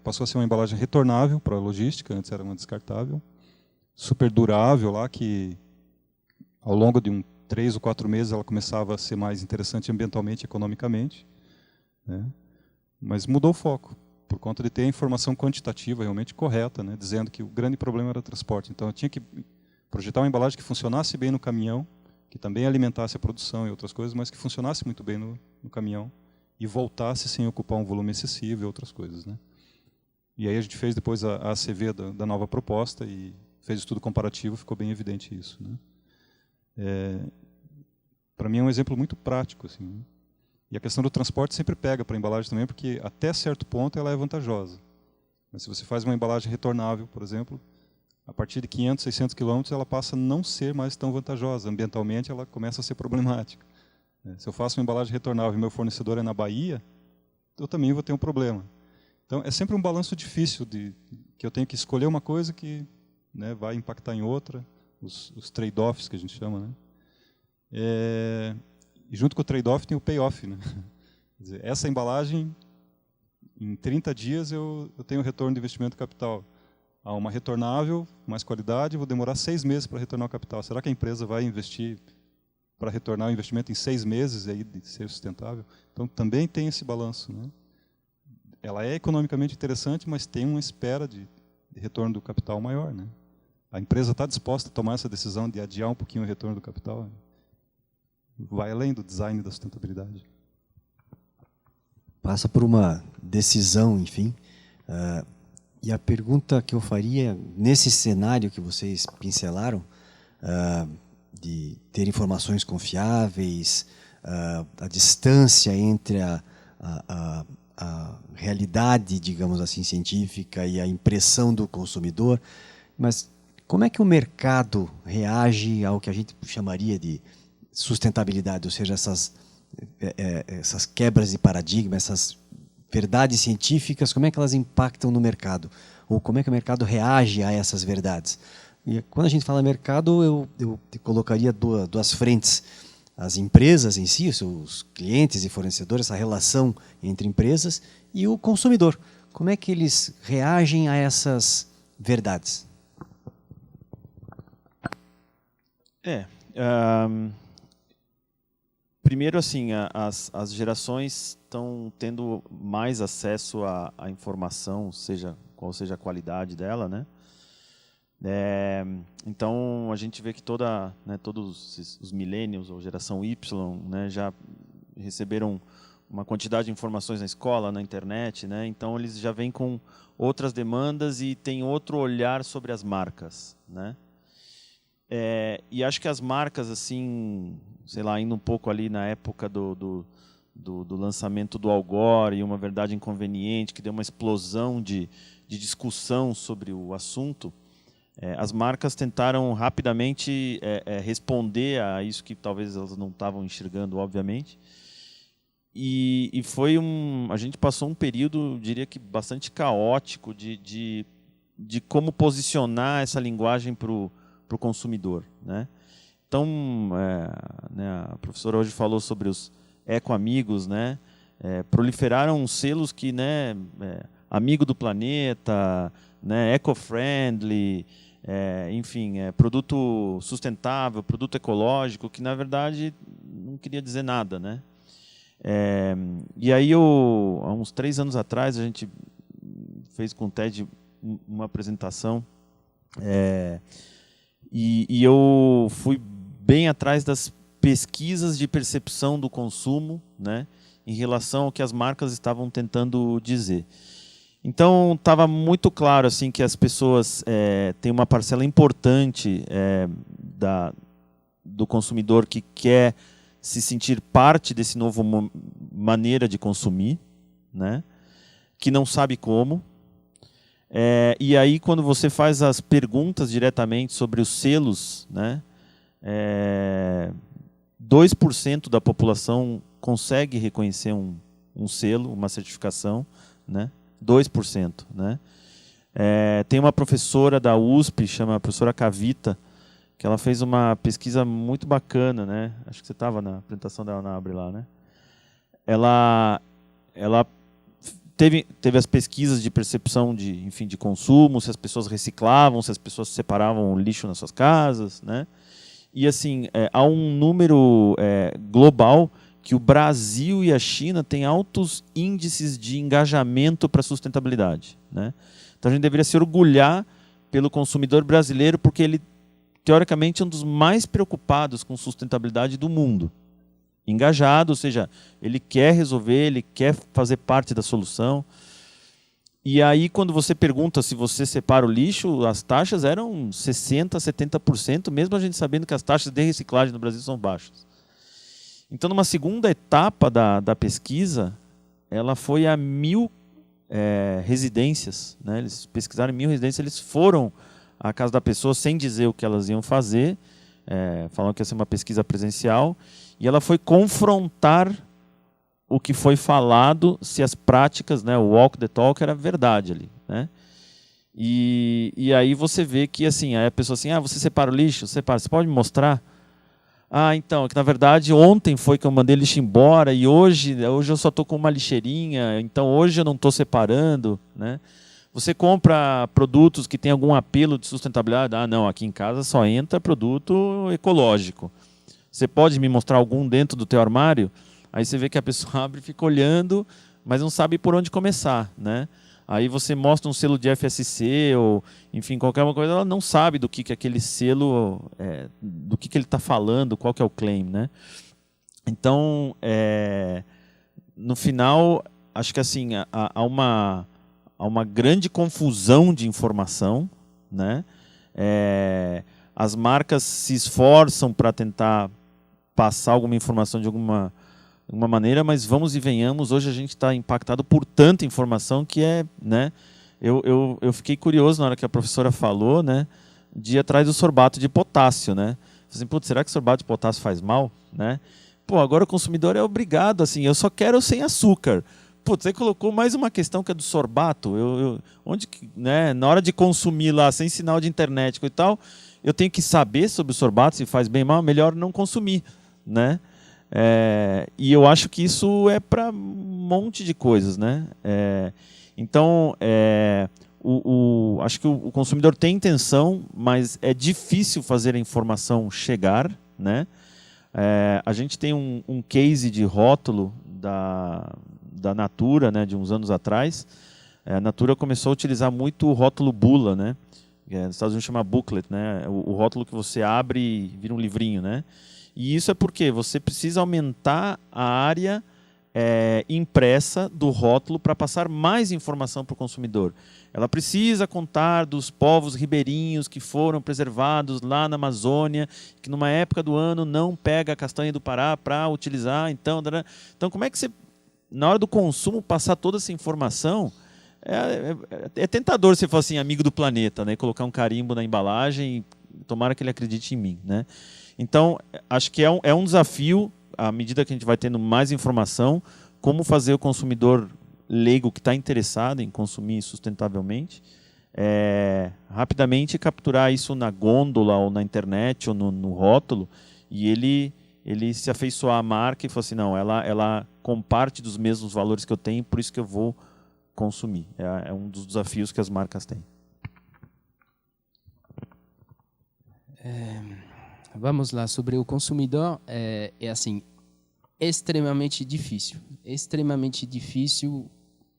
passou a ser uma embalagem retornável para a logística, antes era uma descartável, super durável lá, que ao longo de 3 ou 4 meses ela começava a ser mais interessante ambientalmente e economicamente. Né, mas mudou o foco, por conta de ter a informação quantitativa realmente correta, né, dizendo que o grande problema era o transporte. Então eu tinha que projetar uma embalagem que funcionasse bem no caminhão, que também alimentasse a produção e outras coisas, mas que funcionasse muito bem no caminhão, e voltasse sem ocupar um volume excessivo e outras coisas. Né? E aí a gente fez depois a ACV da nova proposta e fez estudo comparativo, ficou bem evidente isso. Né? Para mim é um exemplo muito prático. Assim, né? E a questão do transporte sempre pega para a embalagem também, porque até certo ponto ela é vantajosa. Mas se você faz uma embalagem retornável, por exemplo, a partir de 500, 600 quilômetros ela passa a não ser mais tão vantajosa. Ambientalmente ela começa a ser problemática. Se eu faço uma embalagem retornável e meu fornecedor é na Bahia, eu também vou ter um problema. Então, é sempre um balanço difícil, que eu tenho que escolher uma coisa que, né, vai impactar em outra, os trade-offs que a gente chama. Né? E junto com o trade-off tem o payoff. Né? Quer dizer, essa embalagem, em 30 dias eu tenho retorno de investimento capital. Há uma retornável, mais qualidade, vou demorar 6 meses para retornar o capital. Será que a empresa vai investir para retornar o investimento em 6 meses e aí de ser sustentável? Então, também tem esse balanço. Né? Ela é economicamente interessante, mas tem uma espera de retorno do capital maior. Né? A empresa está disposta a tomar essa decisão de adiar um pouquinho o retorno do capital. Né? Vai além do design da sustentabilidade. Passa por uma decisão, enfim. E a pergunta que eu faria, nesse cenário que vocês pincelaram, de ter informações confiáveis, a distância entre a realidade, digamos assim, científica e a impressão do consumidor. Mas como é que o mercado reage ao que a gente chamaria de sustentabilidade, ou seja, essas quebras de paradigma, essas verdades científicas, como é que elas impactam no mercado? Ou como é que o mercado reage a essas verdades? E quando a gente fala mercado, eu colocaria duas frentes. As empresas em si, os clientes e fornecedores, essa relação entre empresas, e o consumidor. Como é que eles reagem a essas verdades? Primeiro, assim, as gerações estão tendo mais acesso à informação, qual seja a qualidade dela, né? Então, a gente vê que todos os millennials, ou geração Y, né, já receberam uma quantidade de informações na escola, na internet, né? Então, eles já vêm com outras demandas e têm outro olhar sobre as marcas, né? E acho que as marcas, assim, sei lá, indo um pouco ali na época do lançamento do Al Gore e Uma Verdade Inconveniente, que deu uma explosão de discussão sobre o assunto, as marcas tentaram rapidamente responder a isso que talvez elas não estavam enxergando, obviamente. E a gente passou um período, diria que bastante caótico, de como posicionar essa linguagem para o consumidor, né? Então, a professora hoje falou sobre os eco-amigos, né? Proliferaram selos que, né, amigo do planeta, né, eco-friendly, enfim, produto sustentável, produto ecológico, que na verdade não queria dizer nada, né? E aí, há uns 3 anos atrás, a gente fez com o TED uma apresentação, e eu fui bem atrás das pesquisas de percepção do consumo, né, em relação ao que as marcas estavam tentando dizer. Então, estava muito claro assim, que as pessoas têm uma parcela importante do consumidor que quer se sentir parte desse novo maneira de consumir, né, que não sabe como. E aí, quando você faz as perguntas diretamente sobre os selos, né, 2% da população consegue reconhecer um selo, uma certificação, né? 2%. Né? Tem uma professora da USP, chama a professora Cavita, que ela fez uma pesquisa muito bacana, né? Acho que você estava na apresentação dela na Abre lá, né? Ela teve as pesquisas de percepção de consumo, se as pessoas reciclavam, se as pessoas separavam o lixo nas suas casas, né? E assim, há um número global que o Brasil e a China têm altos índices de engajamento para a sustentabilidade, né? Então a gente deveria se orgulhar pelo consumidor brasileiro, porque ele, teoricamente, é um dos mais preocupados com sustentabilidade do mundo. Engajado, ou seja, ele quer resolver, ele quer fazer parte da solução. E aí, quando você pergunta se você separa o lixo, as taxas eram 60%, 70%, mesmo a gente sabendo que as taxas de reciclagem no Brasil são baixas. Então, numa segunda etapa da pesquisa, ela foi a 1.000 residências, né? Eles pesquisaram 1.000 residências, eles foram à casa da pessoa sem dizer o que elas iam fazer, falaram que ia ser uma pesquisa presencial, e ela foi confrontar o que foi falado, se as práticas, né, o walk the talk, era verdade ali, né? E aí você vê que assim, aí a pessoa assim, você separa o lixo? Separa, você pode me mostrar? Então, é que na verdade ontem foi que eu mandei lixo embora e hoje eu só estou com uma lixeirinha, então hoje eu não estou separando, né? Você compra produtos que tem algum apelo de sustentabilidade? Não, aqui em casa só entra produto ecológico. Você pode me mostrar algum dentro do teu armário? Aí você vê que a pessoa abre e fica olhando, mas não sabe por onde começar, né? Aí você mostra um selo de FSC ou, enfim, qualquer uma coisa, ela não sabe do que aquele selo, do que ele está falando, qual que é o claim, né? Então, no final, acho que assim, há uma grande confusão de informação, né? As marcas se esforçam para tentar passar alguma informação de alguma maneira, mas vamos e venhamos, hoje a gente está impactado por tanta informação que né? Eu fiquei curioso na hora que a professora falou, né, de ir atrás do sorbato de potássio, né? Assim, será que sorbato de potássio faz mal, né? Agora o consumidor é obrigado, assim, eu só quero sem açúcar. Você colocou mais uma questão que é do sorbato, onde, né, na hora de consumir lá, sem sinal de internet e tal, eu tenho que saber sobre o sorbato, se faz bem ou mal, melhor não consumir, né? E eu acho que isso é para um monte de coisas, né? Então, acho que o consumidor tem intenção, mas é difícil fazer a informação chegar, né? A gente tem um case de rótulo da Natura, né, de uns anos atrás. A Natura começou a utilizar muito o rótulo bula, né? Nos Estados Unidos chama booklet, né? O rótulo que você abre e vira um livrinho, né? E isso é porque você precisa aumentar a área impressa do rótulo para passar mais informação para o consumidor. Ela precisa contar dos povos ribeirinhos que foram preservados lá na Amazônia, que numa época do ano não pega a castanha do Pará para utilizar. Então, como é que você, na hora do consumo, passar toda essa informação? É tentador você falar assim, amigo do planeta, né? Colocar um carimbo na embalagem e tomara que ele acredite em mim, né? Então, acho que é um desafio, à medida que a gente vai tendo mais informação, como fazer o consumidor leigo que está interessado em consumir sustentavelmente, rapidamente capturar isso na gôndola ou na internet ou no rótulo, e ele se afeiçoar à marca e falar assim, não, ela comparte dos mesmos valores que eu tenho, por isso que eu vou consumir. É um dos desafios que as marcas têm. Vamos lá, sobre o consumidor, assim, extremamente difícil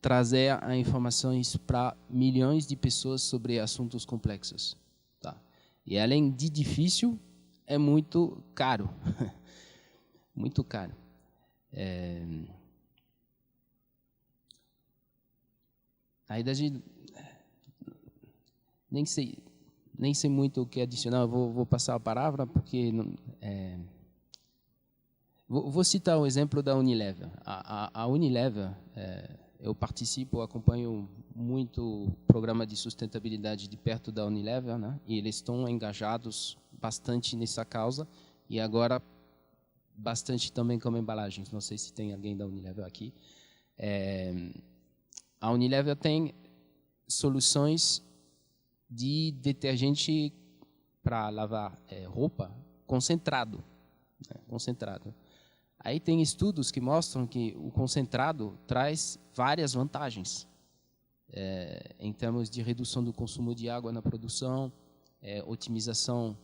trazer informações para milhões de pessoas sobre assuntos complexos. Tá? E além de difícil, é muito caro. Muito caro. Na verdade, nem sei muito o que adicionar, eu vou passar a palavra, porque vou citar o exemplo da Unilever. A Unilever, eu participo, acompanho muito o programa de sustentabilidade de perto da Unilever, né? E eles estão engajados bastante nessa causa, e agora bastante também com embalagens. Não sei se tem alguém da Unilever aqui. A Unilever tem soluções de detergente para lavar roupa concentrado. Concentrado. Aí tem estudos que mostram que o concentrado traz várias vantagens em termos de redução do consumo de água na produção, otimização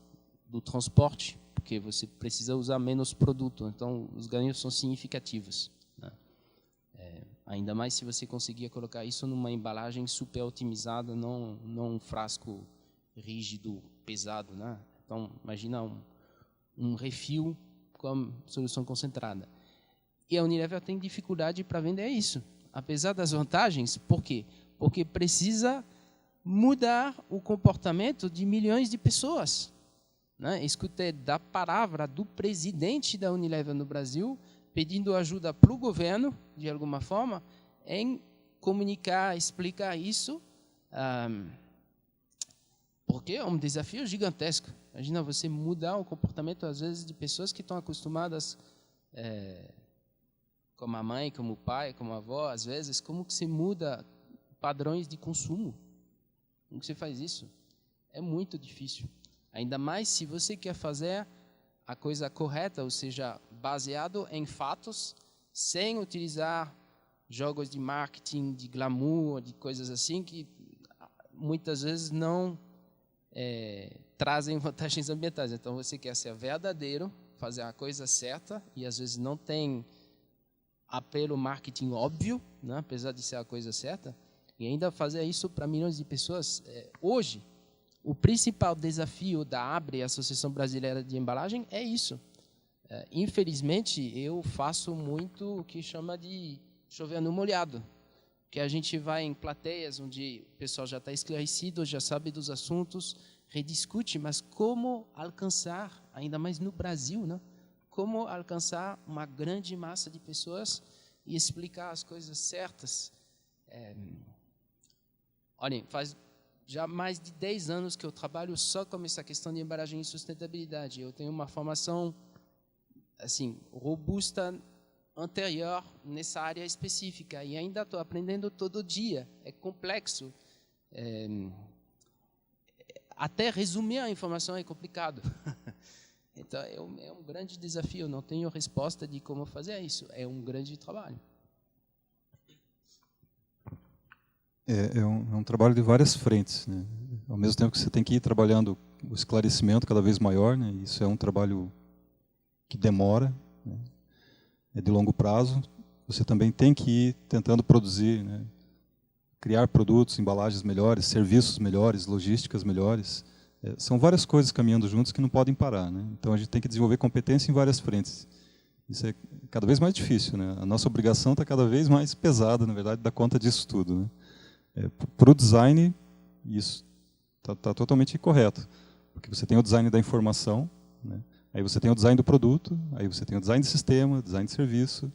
do transporte, porque você precisa usar menos produto, então os ganhos são significativos. Né? Ainda mais se você conseguir colocar isso numa embalagem super otimizada, não um frasco rígido, pesado. Né? Então, imagina um refil com solução concentrada. E a Unilever tem dificuldade para vender isso. Apesar das vantagens, por quê? Porque precisa mudar o comportamento de milhões de pessoas. Né? Escutei da palavra do presidente da Unilever no Brasil, pedindo ajuda para o governo, de alguma forma, em comunicar, explicar isso, porque é um desafio gigantesco. Imagina você mudar o comportamento, às vezes, de pessoas que estão acostumadas, como a mãe, como o pai, como a avó, às vezes, como que você muda padrões de consumo? Como que você faz isso? É muito difícil. Ainda mais se você quer fazer a coisa correta, ou seja, baseado em fatos, sem utilizar jogos de marketing, de glamour, de coisas assim, que muitas vezes não trazem vantagens ambientais. Então, você quer ser verdadeiro, fazer a coisa certa, e às vezes não tem apelo marketing óbvio, né, apesar de ser a coisa certa, e ainda fazer isso para milhões de pessoas. Hoje, o principal desafio da ABRE, Associação Brasileira de Embalagem, é isso. Infelizmente, eu faço muito o que chama de chover no molhado, que a gente vai em plateias onde o pessoal já está esclarecido, já sabe dos assuntos, rediscute, mas como alcançar, ainda mais no Brasil, né? Como alcançar uma grande massa de pessoas e explicar as coisas certas. Olhem, faz já mais de 10 anos que eu trabalho só com essa questão de embalagem e sustentabilidade. Eu tenho uma formação assim, robusta, anterior nessa área específica, e ainda estou aprendendo todo dia. É complexo. Até resumir a informação é complicado. Então, é um grande desafio. Eu não tenho resposta de como fazer isso. É um grande trabalho. É um trabalho de várias frentes, né? Ao mesmo tempo que você tem que ir trabalhando o esclarecimento cada vez maior, né? Isso é um trabalho que demora, né? É de longo prazo. Você também tem que ir tentando produzir, né? Criar produtos, embalagens melhores, serviços melhores, logísticas melhores. São várias coisas caminhando juntos que não podem parar, né? Então a gente tem que desenvolver competência em várias frentes. Isso é cada vez mais difícil, né? A nossa obrigação está cada vez mais pesada, na verdade, dar conta disso tudo, né? Para o design, isso está totalmente incorreto, porque você tem o design da informação, né? Aí você tem o design do produto, aí você tem o design de sistema, design de serviço,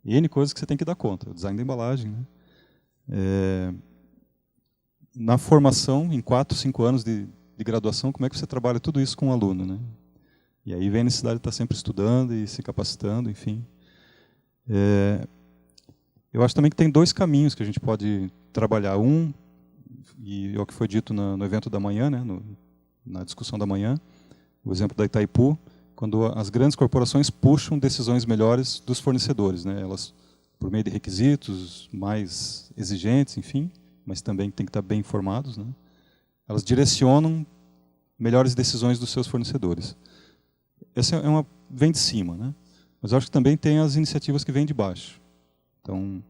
N coisas que você tem que dar conta, o design da embalagem, né? Na formação, em 4, 5 anos de graduação, como é que você trabalha tudo isso com o aluno, né? E aí vem a necessidade de estar sempre estudando e se capacitando, enfim. Eu acho também que tem 2 caminhos que a gente pode trabalhar. Um, e é o que foi dito no evento da manhã, né, na discussão da manhã, o exemplo da Itaipu, quando as grandes corporações puxam decisões melhores dos fornecedores, né? Elas, por meio de requisitos mais exigentes, enfim, mas também tem que estar bem informados, né? Elas direcionam melhores decisões dos seus fornecedores. Essa vem de cima, né? Mas eu acho que também tem as iniciativas que vêm de baixo. Então,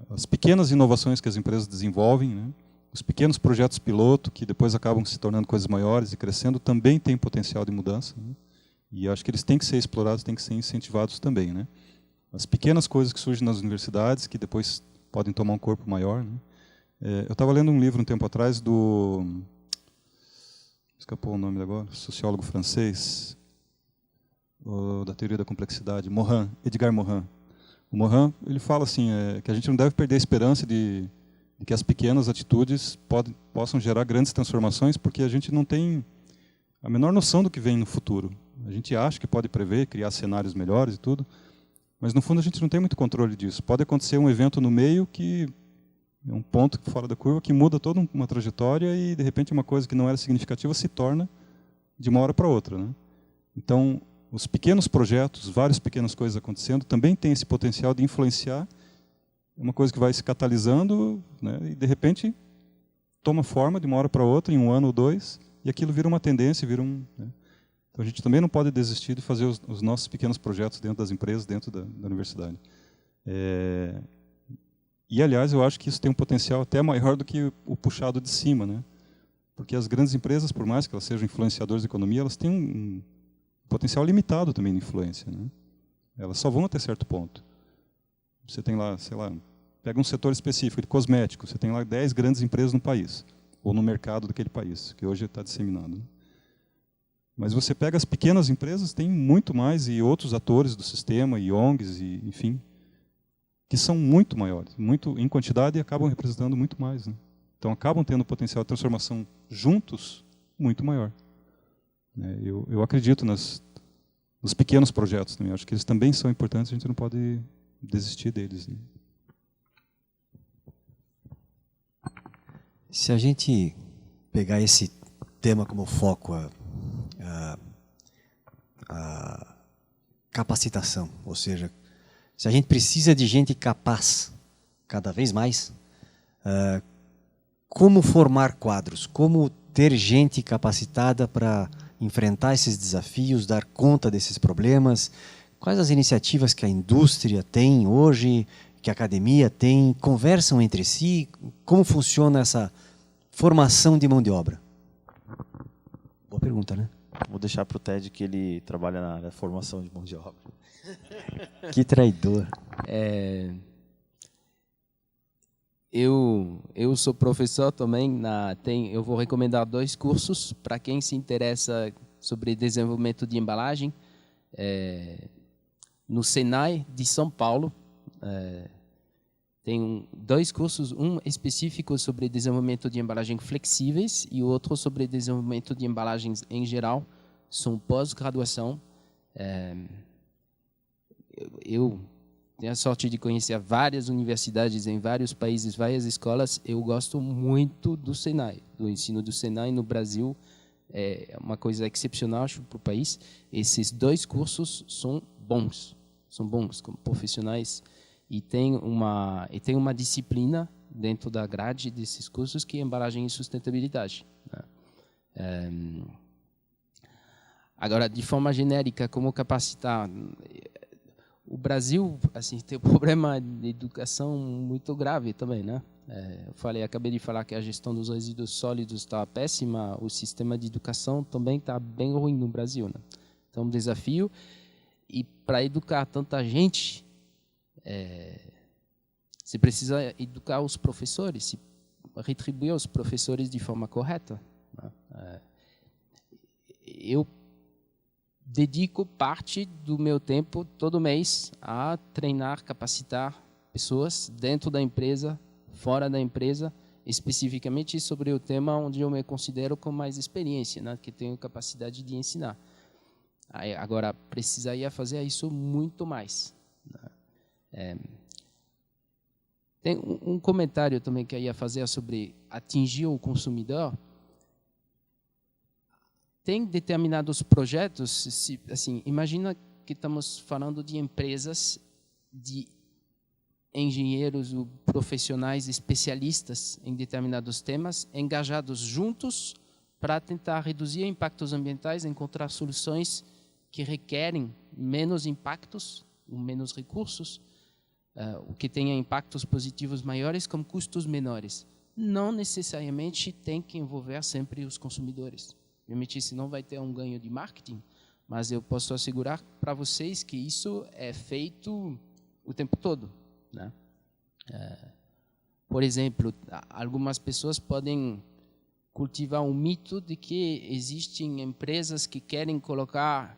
as pequenas inovações que as empresas desenvolvem, né? Os pequenos projetos piloto, que depois acabam se tornando coisas maiores e crescendo, também têm potencial de mudança, né? E acho que eles têm que ser explorados, têm que ser incentivados também, né? As pequenas coisas que surgem nas universidades, que depois podem tomar um corpo maior, né? Eu estava lendo um livro um tempo atrás do... Escapou o nome agora, sociólogo francês, da teoria da complexidade, Morin, Edgar Morin. O Morin, ele fala assim, que a gente não deve perder a esperança de que as pequenas atitudes possam gerar grandes transformações, porque a gente não tem a menor noção do que vem no futuro. A gente acha que pode prever, criar cenários melhores e tudo, mas no fundo a gente não tem muito controle disso. Pode acontecer um evento no meio que é um ponto fora da curva que muda toda uma trajetória e de repente uma coisa que não era significativa se torna de uma hora para outra, né? Então, os pequenos projetos, várias pequenas coisas acontecendo, também têm esse potencial de influenciar uma coisa que vai se catalisando, né, e de repente toma forma de uma hora para outra, em 1 ano ou 2, e aquilo vira uma tendência, né? Então a gente também não pode desistir de fazer os nossos pequenos projetos dentro das empresas, dentro da universidade. E, aliás, eu acho que isso tem um potencial até maior do que o puxado de cima, né? Porque as grandes empresas, por mais que elas sejam influenciadoras da economia, elas têm um potencial limitado também de influência, né? Elas só vão até certo ponto. Você tem lá, sei lá, pega um setor específico de cosméticos, você tem lá 10 grandes empresas no país, ou no mercado daquele país, que hoje está disseminado, né? Mas você pega as pequenas empresas, tem muito mais, e outros atores do sistema, e ONGs, e, enfim, que são muito maiores, muito em quantidade, e acabam representando muito mais, né? Então acabam tendo um potencial de transformação juntos muito maior. Eu acredito nos pequenos projetos também. Acho que eles também são importantes, a gente não pode desistir deles, né? Se a gente pegar esse tema como foco, a capacitação, ou seja, se a gente precisa de gente capaz cada vez mais, como formar quadros, como ter gente capacitada para enfrentar esses desafios, dar conta desses problemas, quais as iniciativas que a indústria tem hoje, que a academia tem, conversam entre si, como funciona essa formação de mão de obra? Boa pergunta, né? Vou deixar para o Ted, que ele trabalha na área da formação de mão de obra. Que traidor. Eu sou professor também. Eu vou recomendar 2 cursos para quem se interessa sobre desenvolvimento de embalagem. No Senai de São Paulo, tem 2 cursos, um específico sobre desenvolvimento de embalagens flexíveis e o outro sobre desenvolvimento de embalagens em geral. São pós-graduação. Eu tenho a sorte de conhecer várias universidades em vários países, várias escolas. Eu gosto muito do Senai, do ensino do Senai no Brasil. É uma coisa excepcional, acho, para o país. Esses 2 cursos são bons como profissionais. E tem uma disciplina dentro da grade desses cursos que é embalagem e sustentabilidade, né? Agora, de forma genérica, como capacitar? O Brasil assim, tem um problema de educação muito grave também, né? Acabei de falar que a gestão dos resíduos sólidos está péssima, o sistema de educação também está bem ruim no Brasil, né? Então, um desafio. E para educar tanta gente, você precisa educar os professores, retribuir os professores de forma correta, né? Eu dedico parte do meu tempo, todo mês, a treinar, capacitar pessoas dentro da empresa, fora da empresa, especificamente sobre o tema onde eu me considero com mais experiência, né, que tenho capacidade de ensinar. Agora, precisaria fazer isso muito mais, né? Tem um comentário também que eu ia fazer sobre atingir o consumidor. Tem determinados projetos, assim, imagina que estamos falando de empresas, de engenheiros ou profissionais especialistas em determinados temas, engajados juntos para tentar reduzir impactos ambientais, encontrar soluções que requerem menos impactos, menos recursos, o que tenha impactos positivos maiores com custos menores. Não necessariamente tem que envolver sempre os consumidores. Obviamente, isso não vai ter um ganho de marketing, mas eu posso assegurar para vocês que isso é feito o tempo todo, né? Por exemplo, algumas pessoas podem cultivar um mito de que existem empresas que querem colocar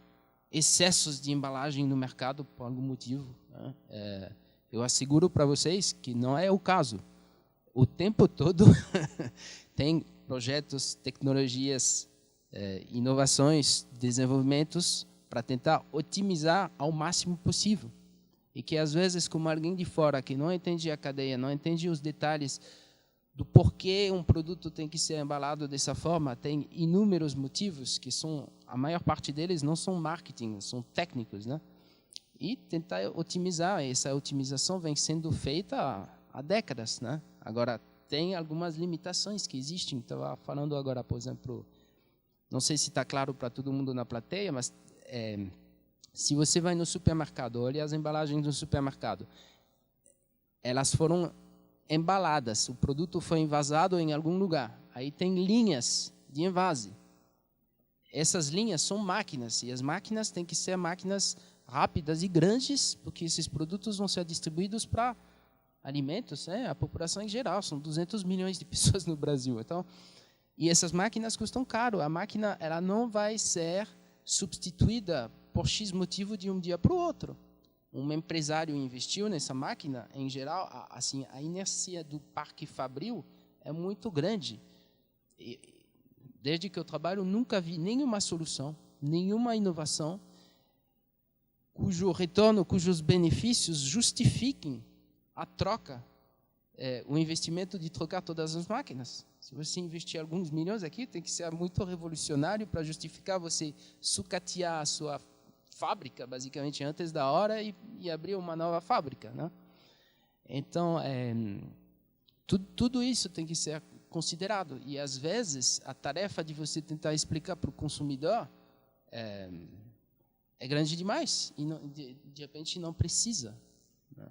excessos de embalagem no mercado por algum motivo, né? Eu asseguro para vocês que não é o caso. O tempo todo tem projetos, tecnologias, inovações, desenvolvimentos para tentar otimizar ao máximo possível. E que, às vezes, como alguém de fora que não entende a cadeia, não entende os detalhes do porquê um produto tem que ser embalado dessa forma, tem inúmeros motivos que são, a maior parte deles não são marketing, são técnicos, né? E tentar otimizar. Essa otimização vem sendo feita há décadas, né? Agora, tem algumas limitações que existem. Estava falando agora, por exemplo, não sei se está claro para todo mundo na plateia, mas se você vai no supermercado, olha as embalagens do supermercado, elas foram embaladas, o produto foi envasado em algum lugar, aí tem linhas de envase. Essas linhas são máquinas, e as máquinas têm que ser máquinas rápidas e grandes, porque esses produtos vão ser distribuídos para alimentos, a população em geral, são 200 milhões de pessoas no Brasil. Então, e essas máquinas custam caro. A máquina ela não vai ser substituída por X motivo de um dia para o outro. Um empresário investiu nessa máquina, em geral, assim, a inércia do parque fabril é muito grande. E, desde que eu trabalho, nunca vi nenhuma solução, nenhuma inovação cujo retorno, cujos benefícios justifiquem a troca, o investimento de trocar todas as máquinas. Se você investir alguns milhões aqui, tem que ser muito revolucionário para justificar você sucatear a sua fábrica, basicamente, antes da hora e abrir uma nova fábrica, né? Então, tudo isso tem que ser considerado. E, às vezes, a tarefa de você tentar explicar para o consumidor é grande demais e, não, de repente, não precisa, né?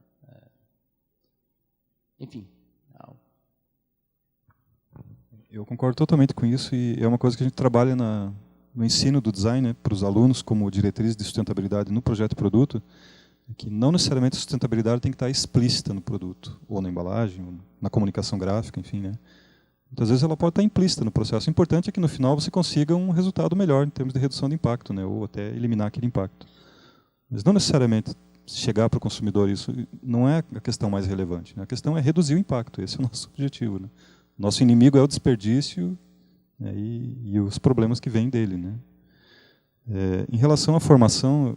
Enfim. Eu concordo totalmente com isso e é uma coisa que a gente trabalha no ensino do design, né, para os alunos como diretriz de sustentabilidade no projeto produto, que não necessariamente a sustentabilidade tem que estar explícita no produto, ou na embalagem, ou na comunicação gráfica, enfim, né? Muitas vezes ela pode estar implícita no processo. O importante é que no final você consiga um resultado melhor em termos de redução de impacto, né, ou até eliminar aquele impacto. Mas não necessariamente chegar para o consumidor, isso não é a questão mais relevante, né? A questão é reduzir o impacto, esse é o nosso objetivo, né? Nosso inimigo é o desperdício, né, e os problemas que vêm dele, né? Em relação à formação,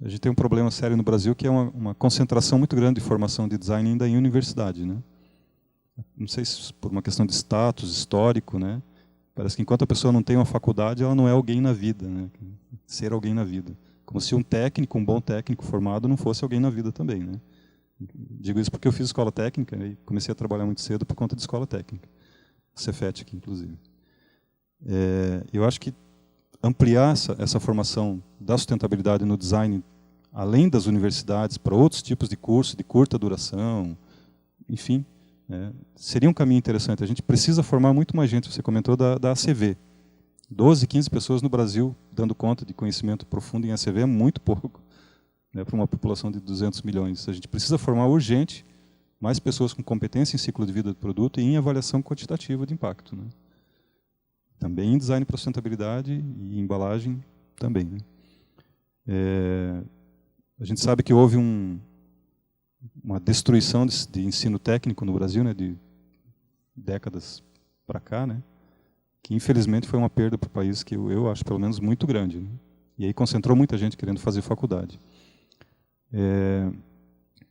a gente tem um problema sério no Brasil, que é uma concentração muito grande de formação de design ainda em universidade, né? Não sei se por uma questão de status histórico, né? Parece que enquanto a pessoa não tem uma faculdade, ela não é alguém na vida, né? Ser alguém na vida. Como se um bom técnico formado, não fosse alguém na vida também, né? Digo isso porque eu fiz escola técnica e comecei a trabalhar muito cedo por conta de escola técnica. Cefet aqui, inclusive. Eu acho que ampliar essa formação da sustentabilidade no design, além das universidades, para outros tipos de curso, de curta duração, enfim, seria um caminho interessante. A gente precisa formar muito mais gente. Você comentou da ACV. 12, 15 pessoas no Brasil dando conta de conhecimento profundo em ACV é muito pouco, né, para uma população de 200 milhões. A gente precisa formar urgente mais pessoas com competência em ciclo de vida do produto e em avaliação quantitativa de impacto, né? Também em design para sustentabilidade e embalagem também, né? A gente sabe que houve uma destruição de ensino técnico no Brasil, né, de décadas para cá, né, que infelizmente foi uma perda para o país que eu acho pelo menos muito grande, né? E aí concentrou muita gente querendo fazer faculdade.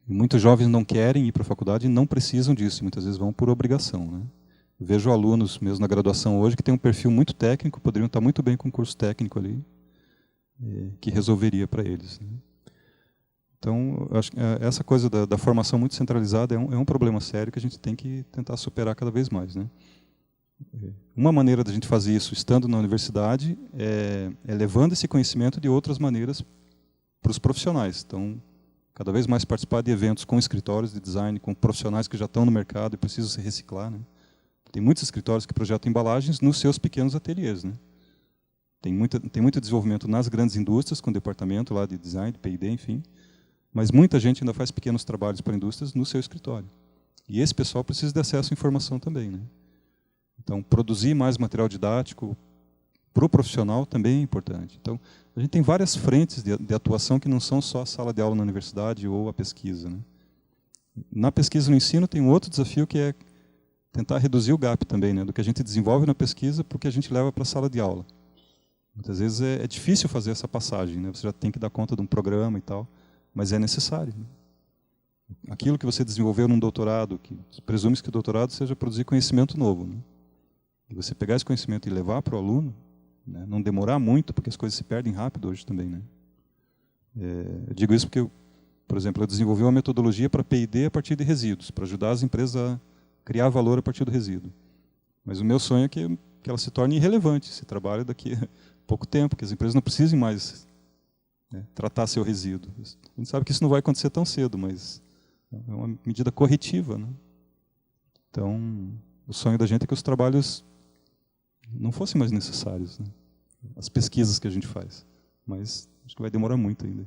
Muitos jovens não querem ir para a faculdade e não precisam disso, muitas vezes vão por obrigação, né? Eu vejo alunos mesmo na graduação hoje que têm um perfil muito técnico, poderiam estar muito bem com um curso técnico ali, que resolveria para eles, né? Então, eu acho que essa coisa da formação muito centralizada é um problema sério que a gente tem que tentar superar cada vez mais, né? Uma maneira da gente fazer isso estando na universidade é levando esse conhecimento de outras maneiras para os profissionais. Então, cada vez mais participar de eventos com escritórios de design, com profissionais que já estão no mercado e precisam se reciclar, né? Tem muitos escritórios que projetam embalagens nos seus pequenos ateliês, né? Tem muito desenvolvimento nas grandes indústrias, com departamento lá de design, de P&D, enfim. Mas muita gente ainda faz pequenos trabalhos para indústrias no seu escritório. E esse pessoal precisa de acesso à informação também, né? Então, produzir mais material didático para o profissional também é importante. Então, a gente tem várias frentes de atuação que não são só a sala de aula na universidade ou a pesquisa, né? Na pesquisa no ensino tem um outro desafio que é tentar reduzir o gap também, né, do que a gente desenvolve na pesquisa para o que a gente leva para a sala de aula. Muitas vezes é difícil fazer essa passagem, né? Você já tem que dar conta de um programa e tal, mas é necessário, né? Aquilo que você desenvolveu num doutorado, que presume que o doutorado seja produzir conhecimento novo, né? E você pegar esse conhecimento e levar para o aluno, né, não demorar muito, porque as coisas se perdem rápido hoje também, né? Eu digo isso porque, por exemplo, eu desenvolvi uma metodologia para P&D a partir de resíduos, para ajudar as empresas a criar valor a partir do resíduo. Mas o meu sonho é que ela se torne irrelevante, esse trabalho daqui a pouco tempo, que as empresas não precisem mais, né, tratar seu resíduo. A gente sabe que isso não vai acontecer tão cedo, mas é uma medida corretiva, né? Então, o sonho da gente é que os trabalhos não fossem mais necessários, né? As pesquisas que a gente faz. Mas acho que vai demorar muito ainda.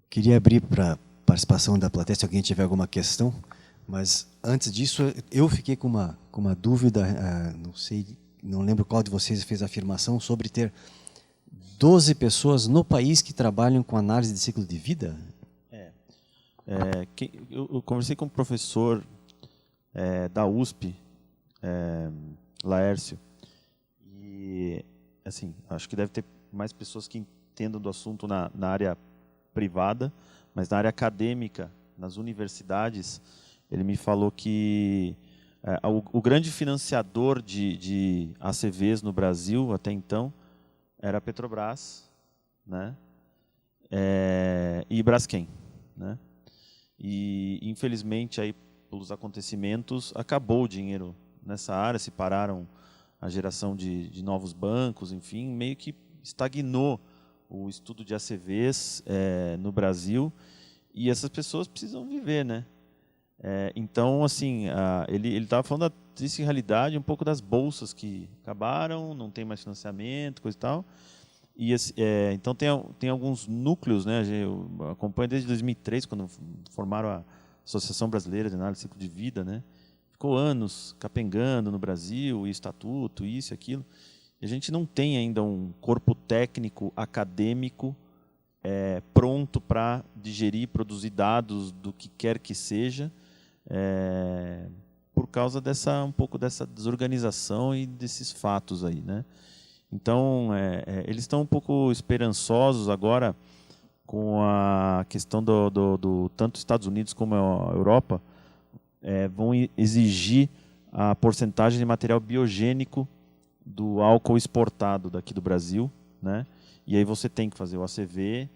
Queria abrir para participação da plateia, se alguém tiver alguma questão. Mas antes disso, eu fiquei com uma dúvida, não lembro qual de vocês fez a afirmação sobre ter 12 pessoas no país que trabalham com análise de ciclo de vida. Eu conversei com um professor da USP, Laércio, e assim, acho que deve ter mais pessoas que entendam do assunto na área privada, mas na área acadêmica, nas universidades, ele me falou que o grande financiador de ACVs no Brasil, até então, era a Petrobras, né? E Braskem, né? E, infelizmente, aí, pelos acontecimentos, acabou o dinheiro nessa área, se pararam a geração de novos bancos, enfim, meio que estagnou o estudo de ACVs no Brasil, e essas pessoas precisam viver, né? Então, assim, ele estava falando da triste realidade, um pouco das bolsas que acabaram, não tem mais financiamento, coisa e tal. E, então tem alguns núcleos, né? Eu acompanho desde 2003, quando formaram a Associação Brasileira de Análise de Ciclo de Vida, né? Ficou anos capengando no Brasil, e estatuto, isso e aquilo. E a gente não tem ainda um corpo técnico, acadêmico, pronto para digerir e produzir dados do que quer que seja, por causa um pouco dessa desorganização e desses fatos aí, né? Então, eles estão um pouco esperançosos agora com a questão tanto Estados Unidos como a Europa vão exigir a porcentagem de material biogênico do álcool exportado daqui do Brasil, né? E aí você tem que fazer o ACV,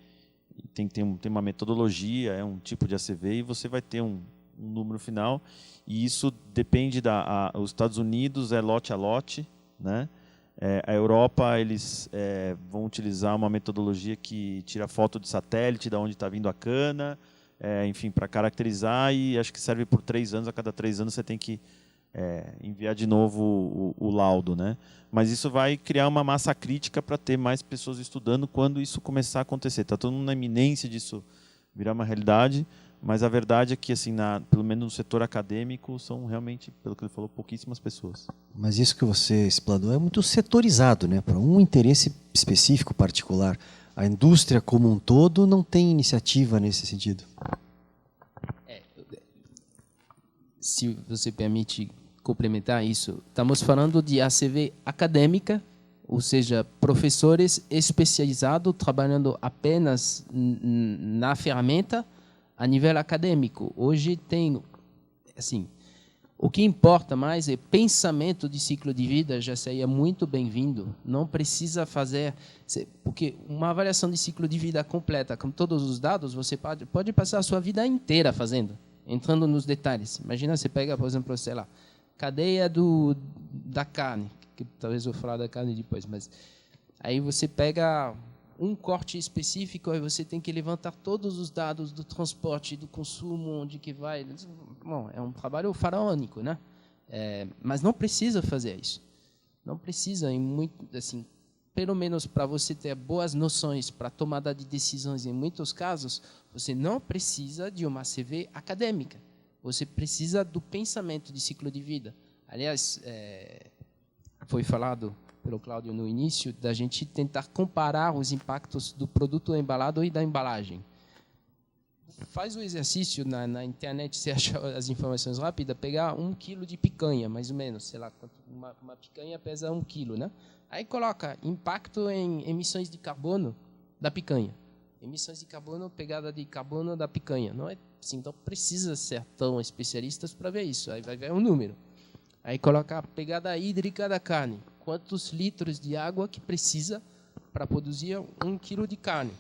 tem uma metodologia, um tipo de ACV, e você vai ter um número final, e isso depende os Estados Unidos é lote a lote, né? A Europa, eles vão utilizar uma metodologia que tira foto de satélite, de onde está vindo a cana, enfim, para caracterizar, e acho que serve por 3 anos. A cada 3 anos você tem que enviar de novo o laudo, né? Mas isso vai criar uma massa crítica para ter mais pessoas estudando quando isso começar a acontecer. Está todo mundo na iminência disso virar uma realidade, mas a verdade é que, assim, pelo menos no setor acadêmico, são realmente, pelo que ele falou, pouquíssimas pessoas. Mas isso que você explanou é muito setorizado, né? Para um interesse específico, particular. A indústria como um todo não tem iniciativa nesse sentido. Se você permite complementar isso, estamos falando de ACV acadêmica, ou seja, professores especializados trabalhando apenas na ferramenta a nível acadêmico. Hoje tem, assim, o que importa mais é pensamento de ciclo de vida, já seria muito bem-vindo. Não precisa fazer, porque uma avaliação de ciclo de vida completa, com todos os dados, você pode passar a sua vida inteira fazendo, entrando nos detalhes. Imagina, você pega, por exemplo, sei lá, cadeia da carne, que talvez eu vou falar da carne depois, mas aí você pega um corte específico, aí você tem que levantar todos os dados do transporte, do consumo, onde que vai. Bom, é um trabalho faraônico, né? Mas não precisa fazer isso. Não precisa, assim, pelo menos para você ter boas noções para tomada de decisões, em muitos casos, você não precisa de uma CV acadêmica. Você precisa do pensamento de ciclo de vida. Aliás, foi falado pelo Cláudio no início, da gente tentar comparar os impactos do produto embalado e da embalagem. Faz o exercício na internet, você acha as informações rápidas, pegar 1 quilo de picanha, mais ou menos, sei lá, uma picanha pesa 1 quilo, né? Aí coloca impacto em emissões de carbono da picanha. Emissões de carbono, pegada de carbono da picanha. Não é assim, então precisa ser tão especialistas para ver isso. Aí vai ver um número. Aí coloca a pegada hídrica da carne. Quantos litros de água que precisa para produzir 1 quilo de carne.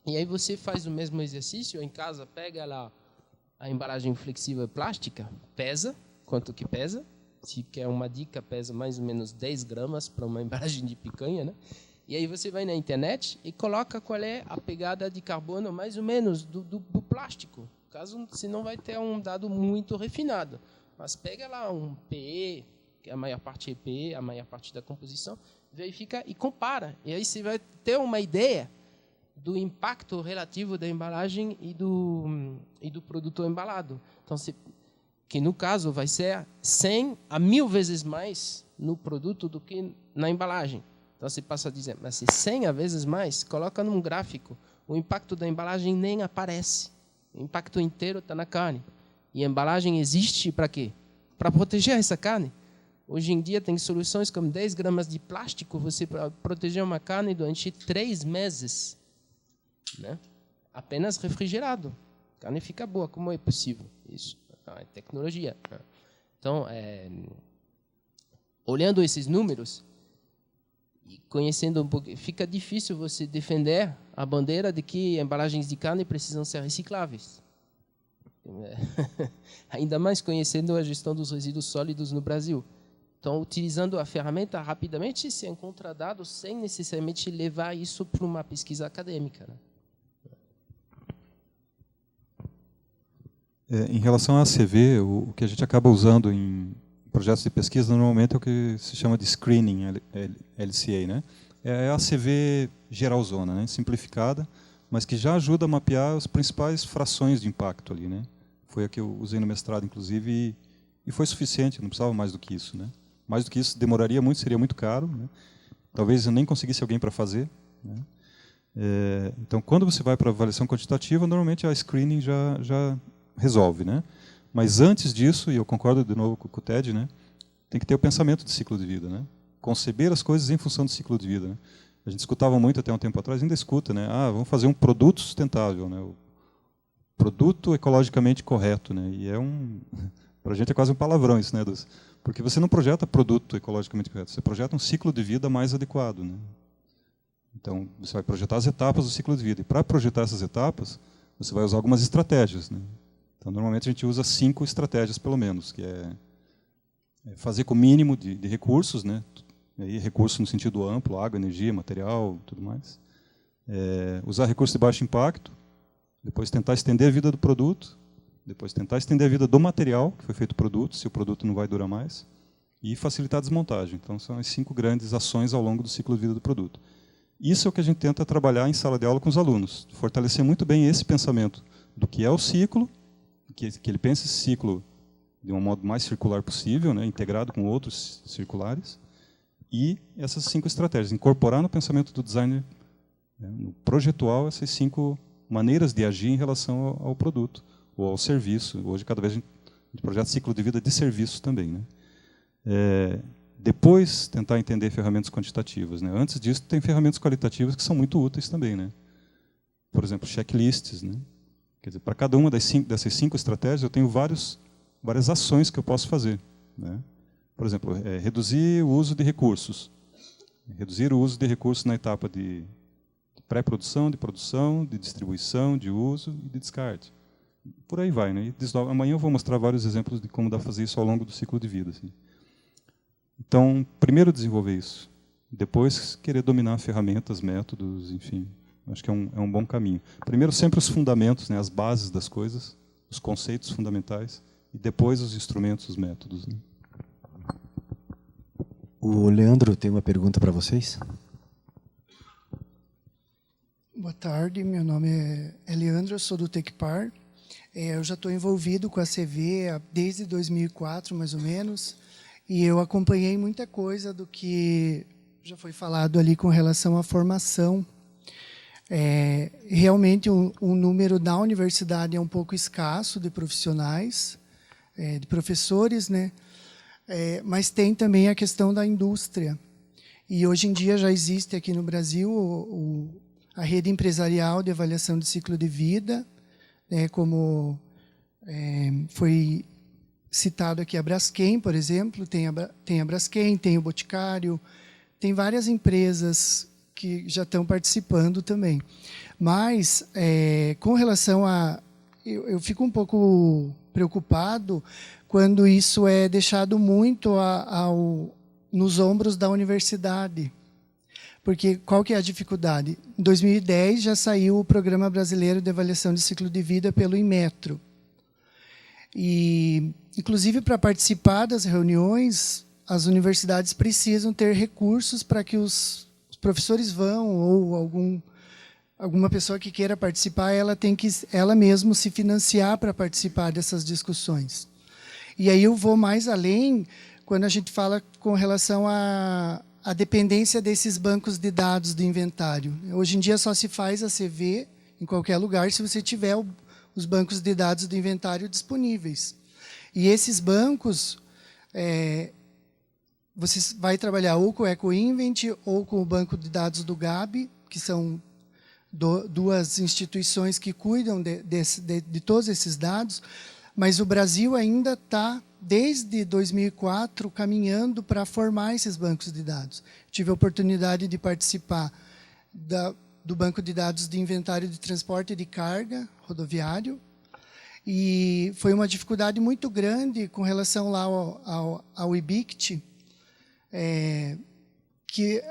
E aí você faz o mesmo exercício em casa, pega lá a embalagem flexível plástica, pesa, quanto que pesa. Se quer uma dica, pesa mais ou menos 10 gramas para uma embalagem de picanha, né? E aí você vai na internet e coloca qual é a pegada de carbono mais ou menos do plástico. Caso você não vai ter um dado muito refinado. Mas pega lá um PE, que a maior parte é PE, a maior parte da composição, verifica e compara. E aí você vai ter uma ideia do impacto relativo da embalagem e do produto embalado. Então, que no caso vai ser 100 a 1000 vezes mais no produto do que na embalagem. Então, você passa a dizer, mas se 100 vezes mais, coloca num gráfico, o impacto da embalagem nem aparece. O impacto inteiro está na carne. E a embalagem existe para quê? Para proteger essa carne. Hoje em dia tem soluções como 10 gramas de plástico, você para proteger uma carne durante 3 meses. Né? Apenas refrigerado. A carne fica boa. Como é possível isso? É tecnologia. Então, olhando esses números e conhecendo um pouco, fica difícil você defender a bandeira de que embalagens de carne precisam ser recicláveis. Ainda mais conhecendo a gestão dos resíduos sólidos no Brasil. Então, utilizando a ferramenta, rapidamente se encontra dados sem necessariamente levar isso para uma pesquisa acadêmica. Né? Em relação à ACV, o que a gente acaba usando em projetos de pesquisa normalmente é o que se chama de screening, LCA, né? É a ACV geralzona, né? Simplificada, mas que já ajuda a mapear as principais frações de impacto ali, né? Foi a que eu usei no mestrado, inclusive, e foi suficiente, não precisava mais do que isso, né? Mais do que isso demoraria muito, seria muito caro, né? Talvez eu nem conseguisse alguém para fazer, né? Então, quando você vai para a avaliação quantitativa, normalmente a screening já resolve, né? Mas antes disso, e eu concordo de novo com o TED, né? Tem que ter o pensamento de ciclo de vida, né? Conceber as coisas em função do ciclo de vida, né? A gente escutava muito até um tempo atrás, ainda escuta, né? Vamos fazer um produto sustentável, né? O produto ecologicamente correto, né? E para a gente é quase um palavrão isso, né? Porque você não projeta produto ecologicamente correto, você projeta um ciclo de vida mais adequado, né? Então, você vai projetar as etapas do ciclo de vida. E para projetar essas etapas, você vai usar algumas estratégias, né? Então, normalmente a gente usa 5 estratégias, pelo menos, que é fazer com o mínimo de recursos, né? e aí recurso no sentido amplo, água, energia, material, tudo mais. Usar recursos de baixo impacto, depois tentar estender a vida do produto, depois tentar estender a vida do material que foi feito o produto, se o produto não vai durar mais, e facilitar a desmontagem. Então, são as 5 grandes ações ao longo do ciclo de vida do produto. Isso é o que a gente tenta trabalhar em sala de aula com os alunos, fortalecer muito bem esse pensamento do que é o ciclo, que ele pense esse ciclo de um modo mais circular possível, né, integrado com outros circulares, e essas 5 estratégias, incorporar no pensamento do designer, né, no projetual, essas 5 maneiras de agir em relação ao produto ou ao serviço. Hoje, cada vez a gente projeta ciclo de vida de serviço também, né? Depois, tentar entender ferramentas quantitativas, né? Antes disso, tem ferramentas qualitativas que são muito úteis também, né? Por exemplo, checklists, né? Quer dizer, para cada uma dessas 5 estratégias, eu tenho várias ações que eu posso fazer, né? Por exemplo, reduzir o uso de recursos. Reduzir o uso de recursos na etapa de pré-produção, de produção, de distribuição, de uso e de descarte. Por aí vai, né? Amanhã eu vou mostrar vários exemplos de como dá para fazer isso ao longo do ciclo de vida, assim. Então, primeiro desenvolver isso, depois querer dominar ferramentas, métodos, enfim. Acho que é um bom caminho. Primeiro sempre os fundamentos, né, as bases das coisas, os conceitos fundamentais, e depois os instrumentos, os métodos, né? O Leandro tem uma pergunta para vocês. Boa tarde, meu nome é Leandro, eu sou do Tecpar. Eu já estou envolvido com a CV desde 2004, mais ou menos, e eu acompanhei muita coisa do que já foi falado ali com relação à formação. Realmente, o número da universidade é um pouco escasso de profissionais, de professores, né? Mas tem também a questão da indústria. E hoje em dia já existe aqui no Brasil a rede empresarial de avaliação de ciclo de vida, como foi citado aqui a Braskem, por exemplo, tem a Braskem, tem o Boticário, tem várias empresas que já estão participando também. Mas, com relação a... Eu fico um pouco preocupado quando isso é deixado muito nos ombros da universidade. Porque qual que é a dificuldade? Em 2010 já saiu o Programa Brasileiro de Avaliação de Ciclo de Vida pelo Inmetro. E, inclusive, para participar das reuniões, as universidades precisam ter recursos para que os professores vão, ou alguma pessoa que queira participar, ela tem que ela mesma se financiar para participar dessas discussões. E aí eu vou mais além quando a gente fala com relação à dependência desses bancos de dados do inventário. Hoje em dia só se faz a CV em qualquer lugar se você tiver os bancos de dados do inventário disponíveis. E esses bancos, você vai trabalhar ou com o EcoInvent ou com o banco de dados do Gabi, que são duas instituições que cuidam de todos esses dados, mas o Brasil ainda está, desde 2004, caminhando para formar esses bancos de dados. Tive a oportunidade de participar do banco de dados de inventário de transporte de carga rodoviário, e foi uma dificuldade muito grande com relação lá ao IBICT, que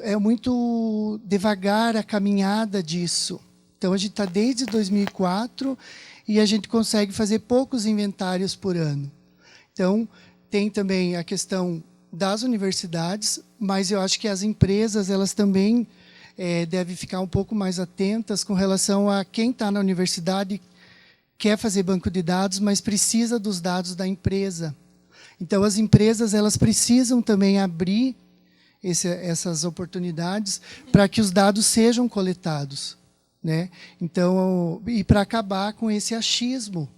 é muito devagar a caminhada disso. Então, a gente está desde 2004 e a gente consegue fazer poucos inventários por ano. Então, tem também a questão das universidades, mas eu acho que as empresas elas também devem ficar um pouco mais atentas com relação a quem está na universidade, quer fazer banco de dados, mas precisa dos dados da empresa. Então, as empresas elas precisam também abrir essas oportunidades para que os dados sejam coletados, né? Então, e para acabar com esse achismo.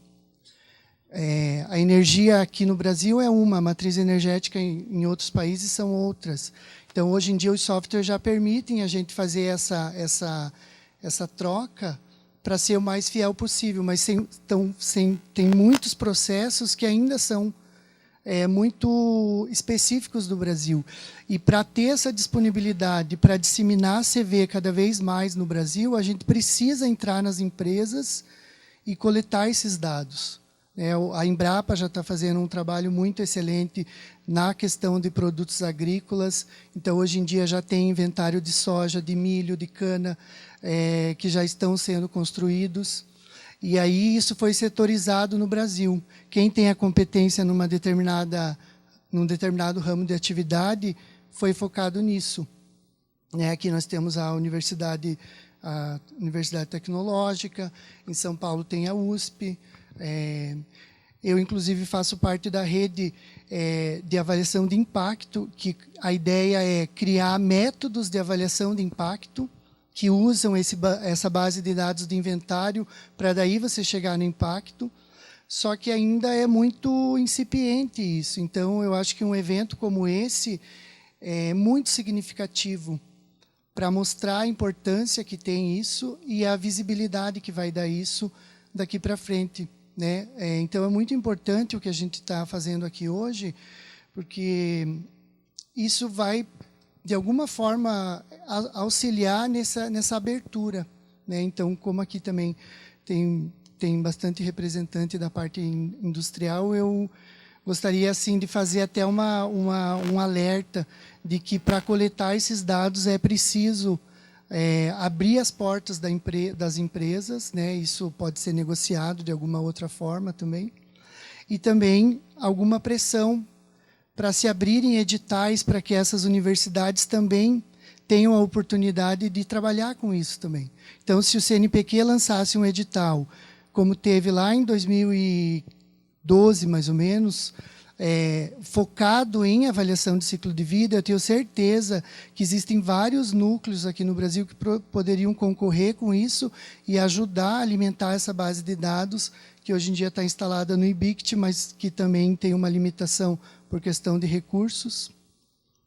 A energia aqui no Brasil é uma, a matriz energética em outros países são outras. Então, hoje em dia, os softwares já permitem a gente fazer essa troca para ser o mais fiel possível, mas tem muitos processos que ainda são muito específicos do Brasil. E para ter essa disponibilidade, para disseminar a CV cada vez mais no Brasil, a gente precisa entrar nas empresas e coletar esses dados. A Embrapa já está fazendo um trabalho muito excelente na questão de produtos agrícolas. Então, hoje em dia, já tem inventário de soja, de milho, de cana, que já estão sendo construídos. E aí isso foi setorizado no Brasil. Quem tem a competência num determinado ramo de atividade foi focado nisso. Aqui nós temos a Universidade Tecnológica, em São Paulo tem a USP. Eu, inclusive, faço parte da rede de avaliação de impacto, que a ideia é criar métodos de avaliação de impacto que usam essa base de dados de inventário para daí você chegar no impacto. Só que ainda é muito incipiente isso. Então, eu acho que um evento como esse é muito significativo para mostrar a importância que tem isso e a visibilidade que vai dar isso daqui para frente. Então, é muito importante o que a gente está fazendo aqui hoje, porque isso vai, de alguma forma, auxiliar nessa abertura. Então, como aqui também tem bastante representante da parte industrial, eu gostaria assim de fazer até um alerta de que, para coletar esses dados, é preciso abrir as portas das empresas, isso pode ser negociado de alguma outra forma também, e também alguma pressão para se abrirem editais para que essas universidades também tenham a oportunidade de trabalhar com isso também. Então, se o CNPq lançasse um edital, como teve lá em 2012, mais ou menos, focado em avaliação de ciclo de vida, eu tenho certeza que existem vários núcleos aqui no Brasil que poderiam concorrer com isso e ajudar a alimentar essa base de dados, que hoje em dia está instalada no IBICT, mas que também tem uma limitação por questão de recursos.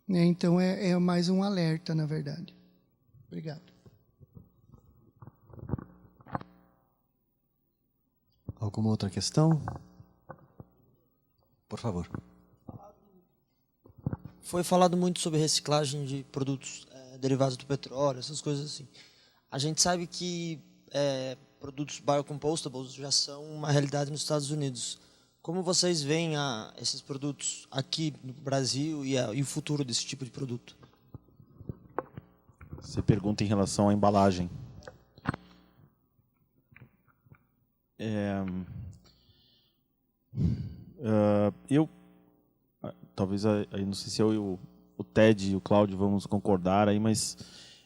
Então, é mais um alerta, na verdade. Obrigado. Alguma outra questão? Por favor. Foi falado muito sobre reciclagem de produtos derivados do petróleo, essas coisas assim. A gente sabe que produtos biocompostables já são uma realidade nos Estados Unidos. Como vocês veem esses produtos aqui no Brasil e o futuro desse tipo de produto? Você pergunta em relação à embalagem. Talvez aí não sei se eu e o Ted e o Cláudio vamos concordar aí, mas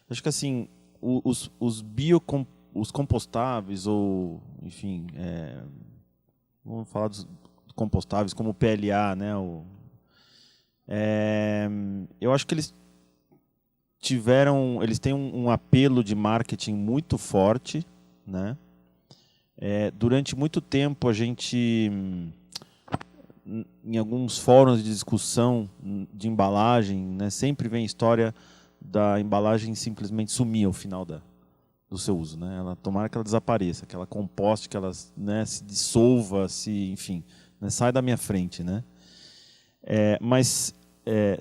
acho que assim os compostáveis, ou enfim, vamos falar dos compostáveis como o PLA, né? Eu acho que eles têm um apelo de marketing muito forte, né? Durante muito tempo a gente, em alguns fóruns de discussão de embalagem, né, sempre vem a história da embalagem simplesmente sumir ao final do seu uso, né? Tomara que ela desapareça, que ela composte, que ela, né, se dissolva, enfim, né, sai da minha frente, né? Mas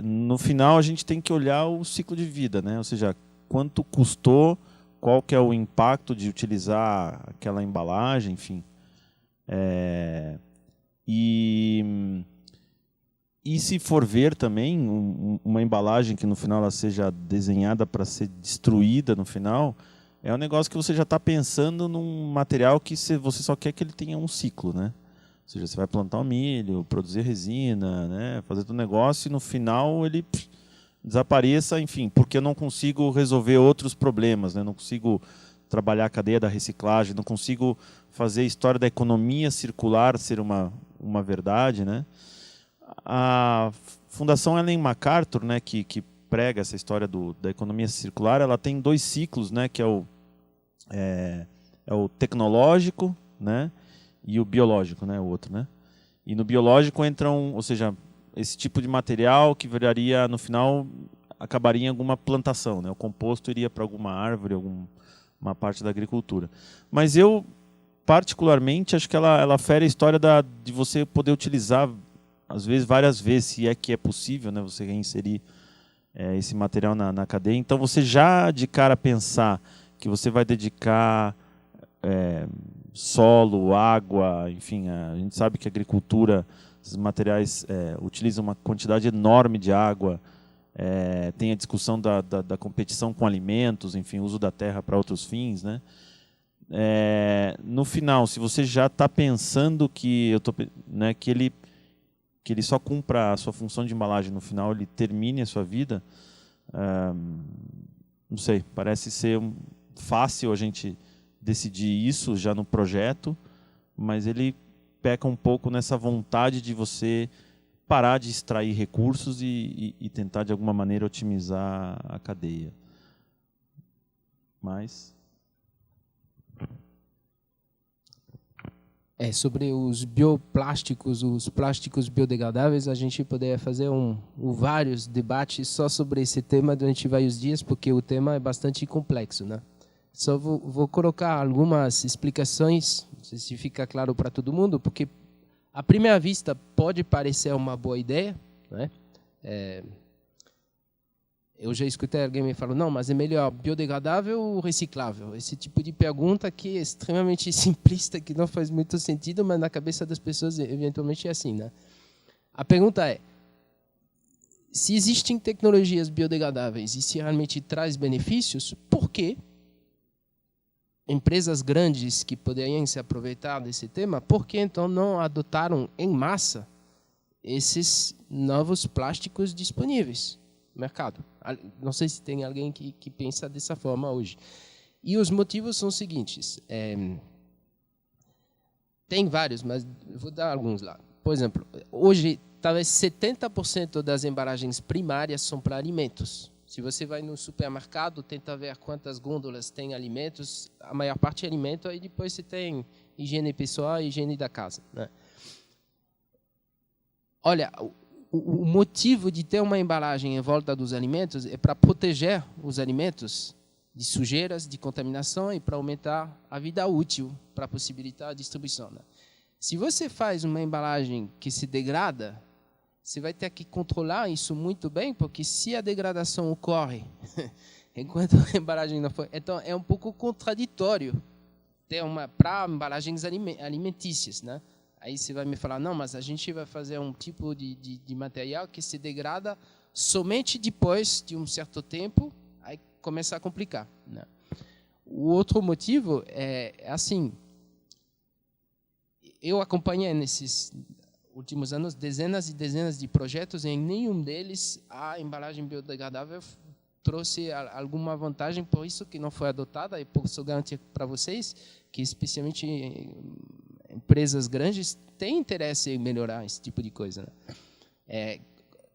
no final a gente tem que olhar o ciclo de vida, né? Ou seja, quanto custou, qual que é o impacto de utilizar aquela embalagem, enfim. E se for ver também uma embalagem que no final ela seja desenhada para ser destruída no final, é um negócio que você já está pensando num material que você só quer que ele tenha um ciclo, né? Ou seja, você vai plantar um milho, produzir resina, né? Fazer todo negócio e no final ele desapareça, enfim, porque eu não consigo resolver outros problemas, né? Não consigo trabalhar a cadeia da reciclagem, não consigo fazer a história da economia circular ser uma verdade, né? A Fundação Ellen MacArthur, né, que prega essa história da economia circular, ela tem 2 ciclos, né, que é o tecnológico, né, e o biológico, né, o outro, né? E no biológico entram, ou seja, esse tipo de material que viraria, no final, acabaria em alguma plantação, né? O composto iria para alguma árvore, uma parte da agricultura. Mas eu, particularmente, acho que ela fere a história de você poder utilizar, às vezes, várias vezes, se é que é possível, né, você reinserir esse material na cadeia. Então, você já, de cara, pensar que você vai dedicar solo, água, enfim, a gente sabe que a agricultura, esses materiais utilizam uma quantidade enorme de água, tem a discussão da competição com alimentos, enfim, uso da terra para outros fins, né? No final, se você já está pensando que ele só cumpra a sua função de embalagem, no final ele termine a sua vida, não sei, parece ser fácil a gente decidir isso já no projeto, mas ele peca um pouco nessa vontade de você parar de extrair recursos e tentar de alguma maneira otimizar a cadeia. Mas sobre os bioplásticos, os plásticos biodegradáveis, a gente poderia fazer vários debates só sobre esse tema durante vários dias, porque o tema é bastante complexo, né? Só vou colocar algumas explicações, não sei se fica claro para todo mundo, porque à primeira vista pode parecer uma boa ideia, né? Eu já escutei alguém me falar, não, mas é melhor biodegradável ou reciclável? Esse tipo de pergunta que é extremamente simplista, que não faz muito sentido, mas na cabeça das pessoas eventualmente é assim, né? A pergunta é, se existem tecnologias biodegradáveis e se realmente traz benefícios, por que empresas grandes que poderiam se aproveitar desse tema, por que então não adotaram em massa esses novos plásticos disponíveis no mercado? Não sei se tem alguém que pensa dessa forma hoje. E os motivos são os seguintes. Tem vários, mas eu vou dar alguns lá. Por exemplo, hoje, talvez 70% das embalagens primárias são para alimentos. Se você vai no supermercado, tenta ver quantas gôndolas tem alimentos, a maior parte é alimento, aí depois você tem higiene pessoal e higiene da casa, né? Olha, o motivo de ter uma embalagem em volta dos alimentos é para proteger os alimentos de sujeiras, de contaminação e para aumentar a vida útil, para possibilitar a distribuição, né? Se você faz uma embalagem que se degrada, você vai ter que controlar isso muito bem, porque se a degradação ocorre enquanto a embalagem não foi... Então, é um pouco contraditório ter para embalagens alimentícias, né? Aí você vai me falar, não, mas a gente vai fazer um tipo de material que se degrada somente depois de um certo tempo, aí começa a complicar, né? O outro motivo é assim, eu acompanhei nesses últimos anos dezenas e dezenas de projetos, e em nenhum deles a embalagem biodegradável trouxe alguma vantagem, por isso que não foi adotada, e posso garantir para vocês que, especialmente empresas grandes, têm interesse em melhorar esse tipo de coisa, né?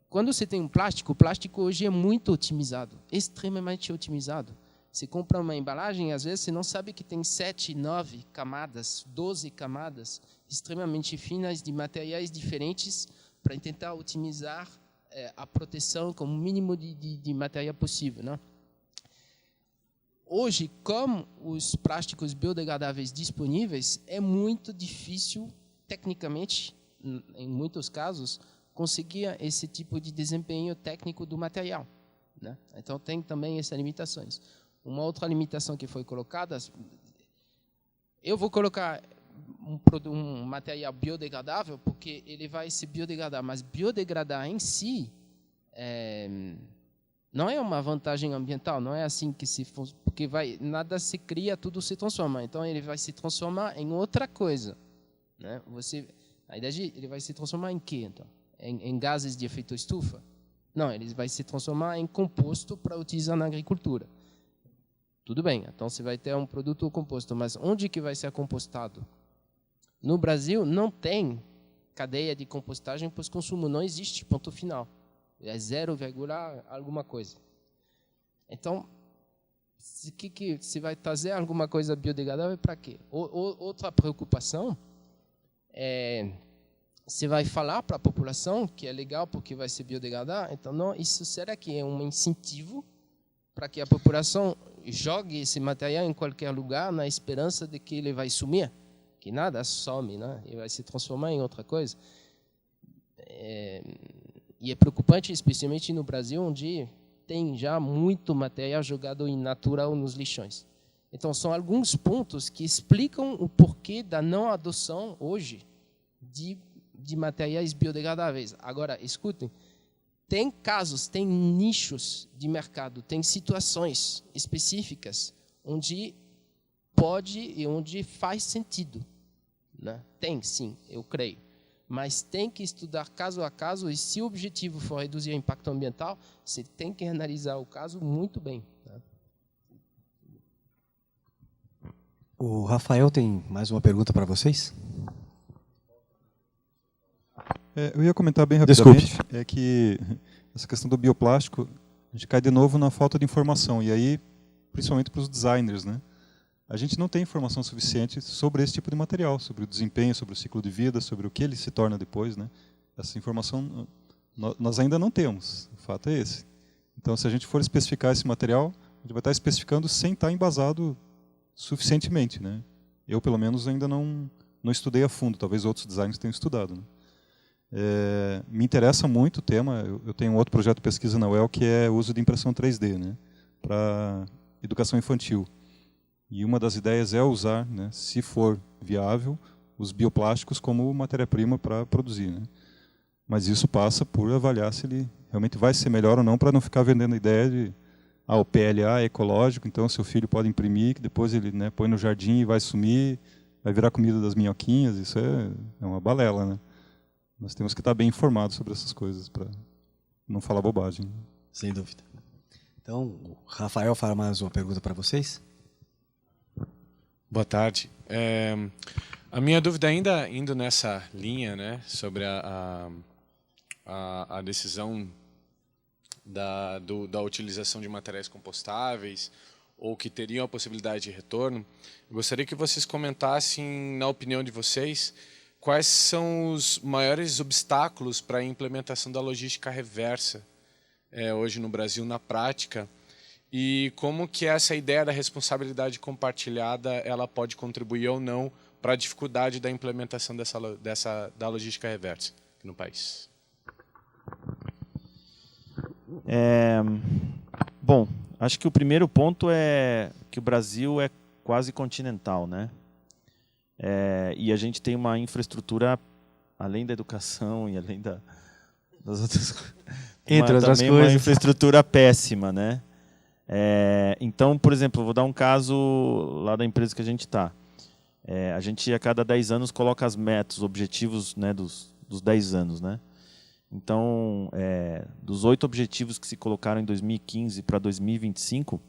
Quando você tem um plástico, o plástico hoje é muito otimizado, extremamente otimizado. Você compra uma embalagem, às vezes você não sabe que tem 7, 9 camadas, 12 camadas extremamente finas de materiais diferentes para tentar otimizar a proteção com o mínimo de material possível, né? Hoje, como os plásticos biodegradáveis disponíveis, é muito difícil, tecnicamente, em muitos casos, conseguir esse tipo de desempenho técnico do material, né? Então, tem também essas limitações. Uma outra limitação que foi colocada, eu vou colocar um material biodegradável porque ele vai se biodegradar, mas biodegradar em si não é uma vantagem ambiental, não é assim que se faz, porque nada se cria, tudo se transforma. Então ele vai se transformar em outra coisa, né? Na verdade, ele vai se transformar em quê, então? Em gases de efeito estufa? Não, ele vai se transformar em composto para utilizar na agricultura. Tudo bem, então você vai ter um produto composto, mas onde que vai ser compostado? No Brasil não tem cadeia de compostagem, pois consumo não existe, ponto final. É 0, alguma coisa. Então, se vai trazer alguma coisa biodegradável para quê? Outra preocupação é, você vai falar para a população que é legal porque vai se biodegradar, então não, isso será que é um incentivo para que a população jogue esse material em qualquer lugar na esperança de que ele vai sumir? Que nada some, né? Ele vai se transformar em outra coisa. E é preocupante, especialmente no Brasil, onde tem já muito material jogado em natural nos lixões. Então, são alguns pontos que explicam o porquê da não adoção hoje de materiais biodegradáveis. Agora, escutem, tem casos, tem nichos de mercado, tem situações específicas onde pode e onde faz sentido, né? Tem, sim, eu creio. Mas tem que estudar caso a caso, e se o objetivo for reduzir o impacto ambiental, você tem que analisar o caso muito bem. Né? O Rafael tem mais uma pergunta para vocês? Eu ia comentar bem rapidamente, é que essa questão do bioplástico, a gente cai de novo na falta de informação, e aí, principalmente para os designers, né? A gente não tem informação suficiente sobre esse tipo de material, sobre o desempenho, sobre o ciclo de vida, sobre o que ele se torna depois, né? Essa informação nós ainda não temos, o fato é esse. Então, se a gente for especificar esse material, a gente vai estar especificando sem estar embasado suficientemente, né? Eu, pelo menos, ainda não estudei a fundo, talvez outros designers tenham estudado, né? Me interessa muito o tema. Eu tenho um outro projeto de pesquisa na UEL que é o uso de impressão 3D, né, para educação infantil. E uma das ideias é usar, né, se for viável, os bioplásticos como matéria-prima para produzir, né. Mas isso passa por avaliar se ele realmente vai ser melhor ou não, para não ficar vendendo a ideia de o PLA é ecológico, então seu filho pode imprimir, que depois ele, né, põe no jardim e vai sumir, vai virar comida das minhoquinhas. Isso é uma balela, né. Nós temos que estar bem informados sobre essas coisas para não falar bobagem. Sem dúvida. Então, o Rafael faz mais uma pergunta para vocês. Boa tarde. A minha dúvida ainda indo nessa linha, né, sobre a decisão da utilização de materiais compostáveis ou que teriam a possibilidade de retorno, eu gostaria que vocês comentassem, na opinião de vocês, quais são os maiores obstáculos para a implementação da logística reversa hoje no Brasil, na prática, e como que essa ideia da responsabilidade compartilhada ela pode contribuir ou não para a dificuldade da implementação da logística reversa aqui no país? Bom, acho que o primeiro ponto é que o Brasil é quase continental, né? E a gente tem uma infraestrutura, além da educação e além das outras coisas, entre outras também coisas, uma infraestrutura péssima, né? Então, por exemplo, eu vou dar um caso lá da empresa que a gente está. A gente, a cada 10 anos, coloca as metas, os objetivos, né, dos 10 anos, né? Então, dos 8 objetivos que se colocaram em 2015 para 2025,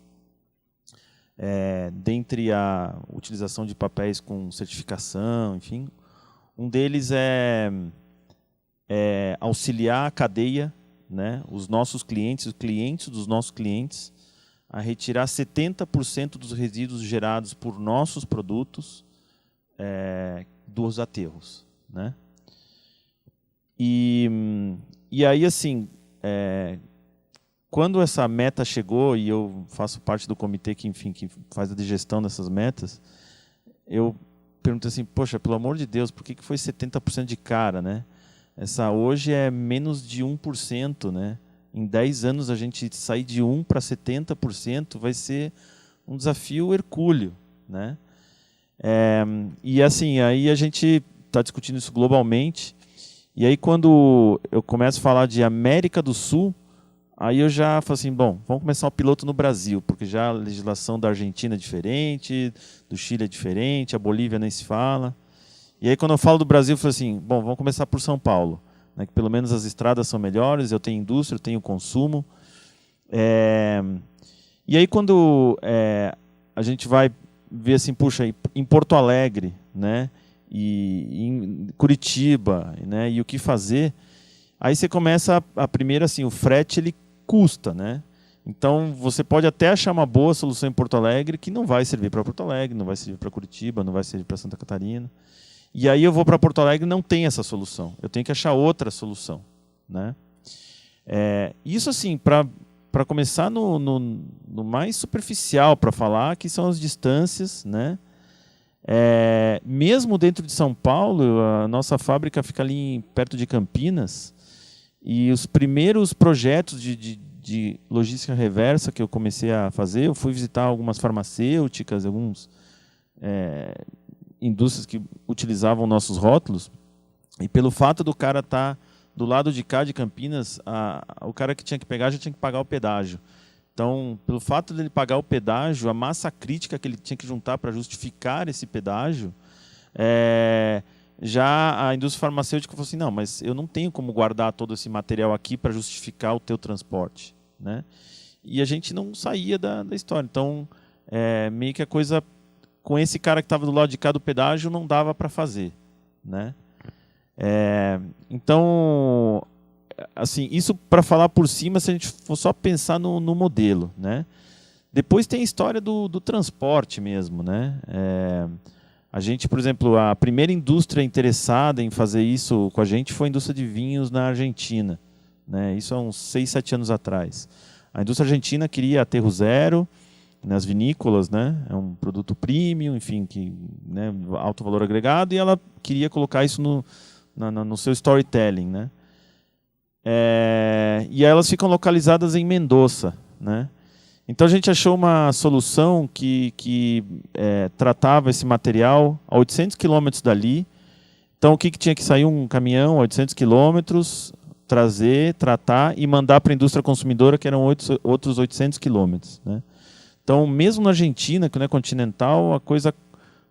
dentre a utilização de papéis com certificação, enfim, um deles é auxiliar a cadeia, né, os nossos clientes, os clientes dos nossos clientes, a retirar 70% dos resíduos gerados por nossos produtos dos aterros, né? E aí, assim, quando essa meta chegou, e eu faço parte do comitê que, enfim, que faz a digestão dessas metas, eu perguntei assim, poxa, pelo amor de Deus, por que foi 70% de cara, né? Essa hoje é menos de 1%, né? Em 10 anos a gente sair de 1% para 70% vai ser um desafio hercúleo, né? E assim, aí a gente está discutindo isso globalmente, e aí quando eu começo a falar de América do Sul, aí eu já falo assim, bom, vamos começar o piloto no Brasil, porque já a legislação da Argentina é diferente, do Chile é diferente, a Bolívia nem se fala. E aí quando eu falo do Brasil, eu falo assim, bom, vamos começar por São Paulo, né, que pelo menos as estradas são melhores, eu tenho indústria, eu tenho consumo. E aí quando a gente vai ver assim, puxa, em Porto Alegre, né, e em Curitiba, né, e o que fazer, aí você começa a primeiro assim, o frete ele custa, né? Então você pode até achar uma boa solução em Porto Alegre que não vai servir para Porto Alegre, não vai servir para Curitiba, não vai servir para Santa Catarina. E aí eu vou para Porto Alegre e não tem essa solução. Eu tenho que achar outra solução, né? Isso assim, para começar no mais superficial para falar, que são as distâncias, né? Mesmo dentro de São Paulo, a nossa fábrica fica ali perto de Campinas, e os primeiros projetos de de logística reversa que eu comecei a fazer. Eu fui visitar algumas farmacêuticas, algumas indústrias que utilizavam nossos rótulos. E pelo fato do cara estar do lado de cá de Campinas, o cara que tinha que pegar já tinha que pagar o pedágio. Então, pelo fato dele pagar o pedágio, a massa crítica que ele tinha que juntar para justificar esse pedágio, já a indústria farmacêutica falou assim, não, mas eu não tenho como guardar todo esse material aqui para justificar o teu transporte, né? E a gente não saía da história. Então, meio que a coisa, com esse cara que estava do lado de cá do pedágio, não dava para fazer, né? Então, assim, isso para falar por cima, se a gente for só pensar no modelo, né? Depois tem a história do transporte mesmo, né? A gente, por exemplo, a primeira indústria interessada em fazer isso com a gente foi a indústria de vinhos na Argentina, né? Isso há uns 6, 7 anos atrás. A indústria argentina queria aterro zero nas vinícolas, né? É um produto premium, enfim, que, né, alto valor agregado, e ela queria colocar isso no seu storytelling, né? E aí elas ficam localizadas em Mendoza, né? Então a gente achou uma solução que tratava esse material a 800 quilômetros dali. Então o que tinha que sair? Um caminhão a 800 quilômetros, trazer, tratar e mandar para a indústria consumidora, que eram outros 800 quilômetros, né? Então, mesmo na Argentina, que não é continental, a coisa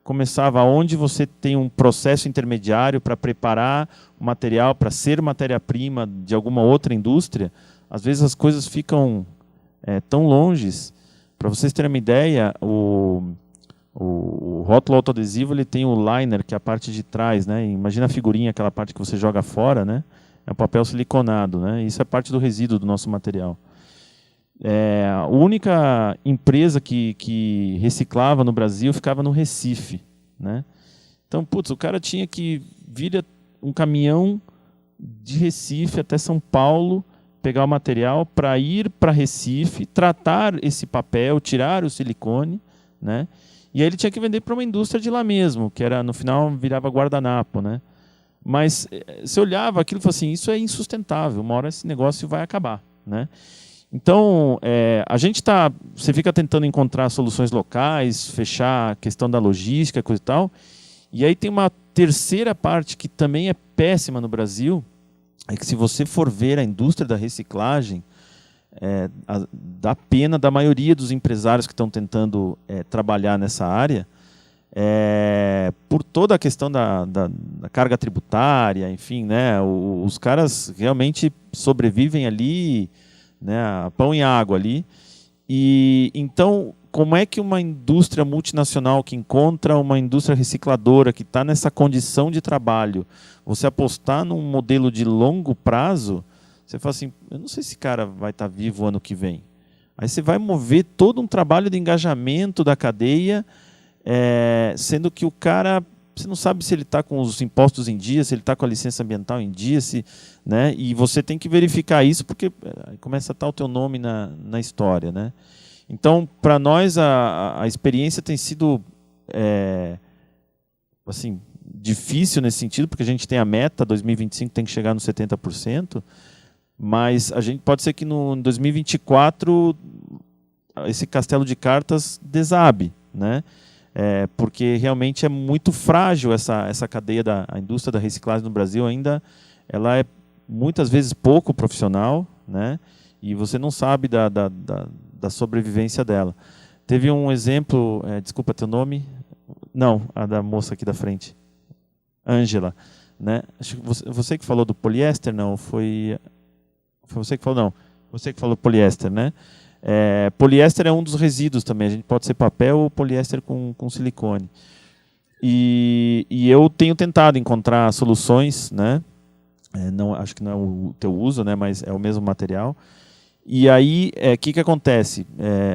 começava onde você tem um processo intermediário para preparar o material, para ser matéria-prima de alguma outra indústria. Às vezes as coisas ficam tão longes. Para vocês terem uma ideia, o rótulo autoadesivo ele tem o liner, que é a parte de trás, né? Imagina a figurinha, aquela parte que você joga fora, né? É um papel siliconado, né? Isso é parte do resíduo do nosso material. A única empresa que reciclava no Brasil ficava no Recife, né? Então, putz, o cara tinha que vir um caminhão de Recife até São Paulo, pegar o material para ir para Recife, tratar esse papel, tirar o silicone, né? E aí ele tinha que vender para uma indústria de lá mesmo, que era, no final virava guardanapo, né? Mas você olhava aquilo e falava assim, isso é insustentável, uma hora esse negócio vai acabar, né? Então, você fica tentando encontrar soluções locais, fechar a questão da logística, coisa e tal. E aí tem uma terceira parte que também é péssima no Brasil, é que se você for ver a indústria da reciclagem, dá pena da maioria dos empresários que estão tentando trabalhar nessa área, por toda a questão da carga tributária, enfim, né, os caras realmente sobrevivem ali, né, a pão e água ali. E então, como é que uma indústria multinacional que encontra uma indústria recicladora que está nessa condição de trabalho, você apostar num modelo de longo prazo, você fala assim, eu não sei se esse cara vai estar vivo o ano que vem. Aí você vai mover todo um trabalho de engajamento da cadeia, sendo que o cara, você não sabe se ele está com os impostos em dia, se ele está com a licença ambiental em dia, né? E você tem que verificar isso, porque começa a estar o teu nome na história, né? Então, para nós, a experiência tem sido assim, difícil nesse sentido, porque a gente tem a meta, 2025 tem que chegar nos 70%, mas a gente pode ser que em 2024 esse castelo de cartas desabe, né? Porque realmente é muito frágil essa cadeia a indústria da reciclagem no Brasil ainda, ela é muitas vezes pouco profissional, né? E você não sabe da sobrevivência dela. Teve um exemplo, desculpa teu nome, não, a da moça aqui da frente, Ângela, né? Acho que você que falou do poliéster, não? Foi você que falou, não? Você que falou poliéster, né? Poliéster é um dos resíduos também. A gente pode ser papel ou poliéster com silicone. E eu tenho tentado encontrar soluções, né? Não, acho que não é o teu uso, né? Mas é o mesmo material. E aí, que acontece?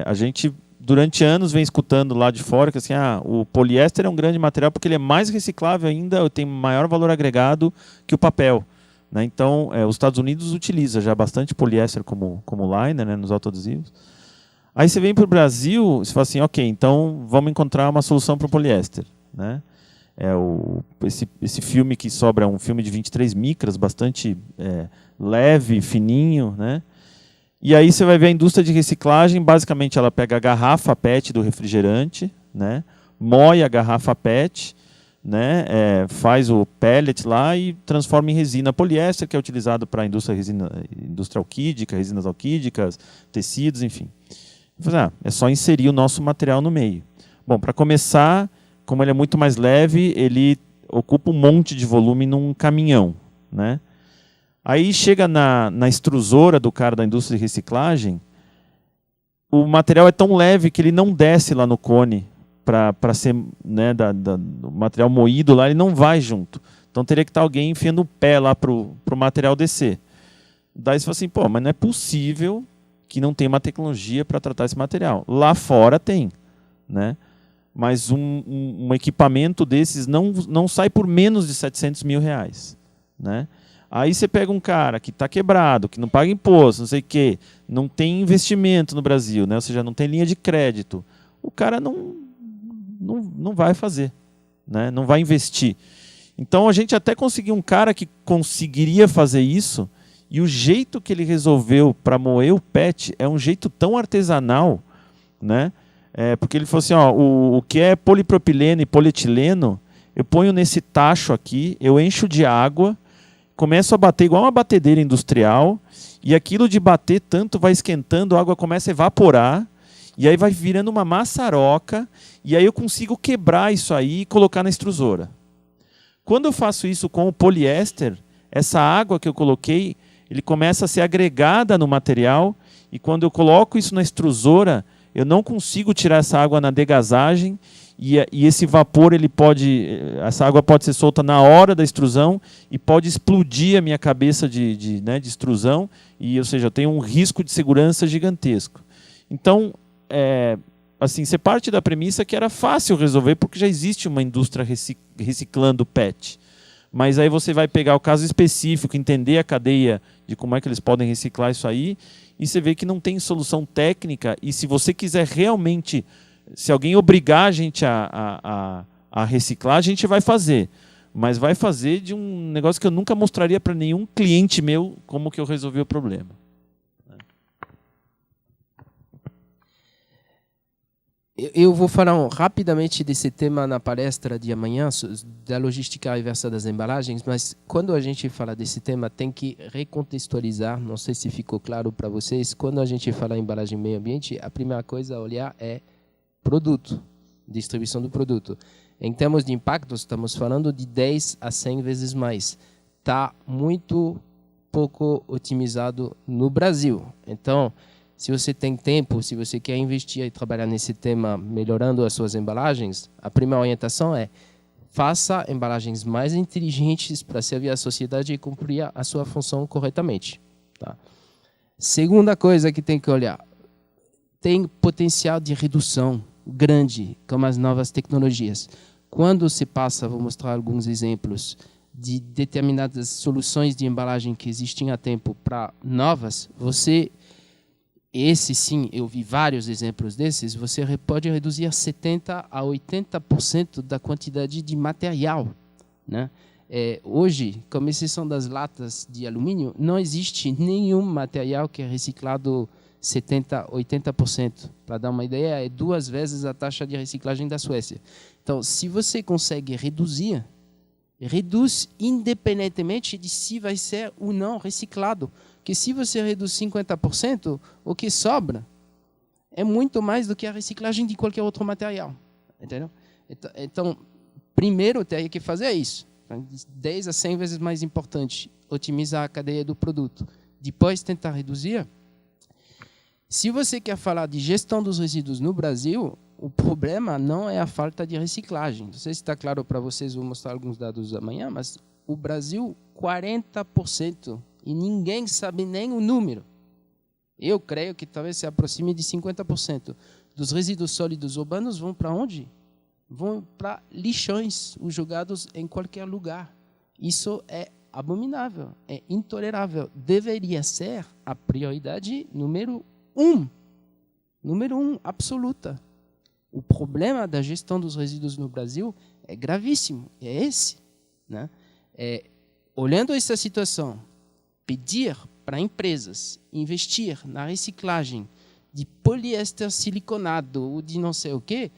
A gente, durante anos, vem escutando lá de fora que assim, o poliéster é um grande material porque ele é mais reciclável ainda, tem maior valor agregado que o papel. Né? Então, os Estados Unidos utiliza já bastante poliéster como liner, né, nos autoadesivos. Aí você vem para o Brasil e fala assim, ok, então vamos encontrar uma solução para o poliéster. Né? Esse filme que sobra é um filme de 23 micras, bastante leve, fininho. Né? E aí você vai ver a indústria de reciclagem, basicamente ela pega a garrafa PET do refrigerante, né, moe a garrafa PET, né, faz o pellet lá e transforma em resina poliéster, que é utilizado para a indústria alquídica, resinas alquídicas, tecidos, enfim. É só inserir o nosso material no meio. Bom, para começar, como ele é muito mais leve, ele ocupa um monte de volume num caminhão, né? Aí chega na extrusora do cara da indústria de reciclagem, o material é tão leve que ele não desce lá no cone para ser, né, do material moído lá, ele não vai junto. Então teria que estar alguém enfiando o pé lá para o material descer. Daí você fala assim, pô, mas não é possível que não tenha uma tecnologia para tratar esse material. Lá fora tem, né? Mas um equipamento desses não sai por menos de R$700 mil, né? Aí você pega um cara que está quebrado, que não paga imposto, não sei o quê, não tem investimento no Brasil, né? Ou seja, não tem linha de crédito. O cara não vai fazer, né? Não vai investir. Então a gente até conseguiu um cara que conseguiria fazer isso, e o jeito que ele resolveu para moer o PET é um jeito tão artesanal, né? Porque ele falou assim, ó, o que é polipropileno e polietileno, eu ponho nesse tacho aqui, eu encho de água, começo a bater igual uma batedeira industrial, e aquilo de bater tanto vai esquentando, a água começa a evaporar, e aí vai virando uma maçaroca, e aí eu consigo quebrar isso aí e colocar na extrusora. Quando eu faço isso com o poliéster, essa água que eu coloquei, ele começa a ser agregada no material, e quando eu coloco isso na extrusora, eu não consigo tirar essa água na degasagem, e esse vapor, essa água pode ser solta na hora da extrusão e pode explodir a minha cabeça de extrusão, ou seja, eu tenho um risco de segurança gigantesco. Então, assim, você parte da premissa que era fácil resolver, porque já existe uma indústria reciclando PET. Mas aí você vai pegar o caso específico, entender a cadeia de como é que eles podem reciclar isso aí, e você vê que não tem solução técnica, e se você quiser realmente, se alguém obrigar a gente a reciclar, a gente vai fazer. Mas vai fazer de um negócio que eu nunca mostraria para nenhum cliente meu como que eu resolvi o problema. Eu vou falar rapidamente desse tema na palestra de amanhã, da logística reversa das embalagens, mas quando a gente fala desse tema, tem que recontextualizar, não sei se ficou claro para vocês, quando a gente fala em embalagem e meio ambiente, a primeira coisa a olhar é produto, distribuição do produto. Em termos de impacto, estamos falando de 10 a 100 vezes mais. Está muito pouco otimizado no Brasil. Então, se você tem tempo, se você quer investir e trabalhar nesse tema, melhorando as suas embalagens, a primeira orientação é faça embalagens mais inteligentes para servir a sociedade e cumprir a sua função corretamente. Tá? Segunda coisa que tem que olhar, tem potencial de redução grande, como as novas tecnologias. Quando se passa, vou mostrar alguns exemplos, de determinadas soluções de embalagem que existem há tempo para novas, esse sim, eu vi vários exemplos desses, você pode reduzir 70% a 80% da quantidade de material, né? Hoje, com exceção das latas de alumínio, não existe nenhum material que é reciclado 70%, 80%. Para dar uma ideia, é 2 vezes a taxa de reciclagem da Suécia. Então, se você consegue reduzir, reduz independentemente de se vai ser ou não reciclado. Porque se você reduz 50%, o que sobra é muito mais do que a reciclagem de qualquer outro material. Entendeu? Então, primeiro teria que fazer isso. 10 a 100 vezes mais importante, otimizar a cadeia do produto. Depois tentar reduzir. Se você quer falar de gestão dos resíduos no Brasil, o problema não é a falta de reciclagem. Não sei se está claro para vocês, vou mostrar alguns dados amanhã, mas o Brasil, 40%, e ninguém sabe nem o número. Eu creio que talvez se aproxime de 50% dos resíduos sólidos urbanos vão para onde? Vão para lixões, os jogados em qualquer lugar. Isso é abominável, é intolerável. Deveria ser a prioridade número 1. Número 1, absoluta. O problema da gestão dos resíduos no Brasil é gravíssimo, é esse, né? Olhando essa situação, pedir para empresas investir na reciclagem de poliéster siliconado ou de não sei o quê,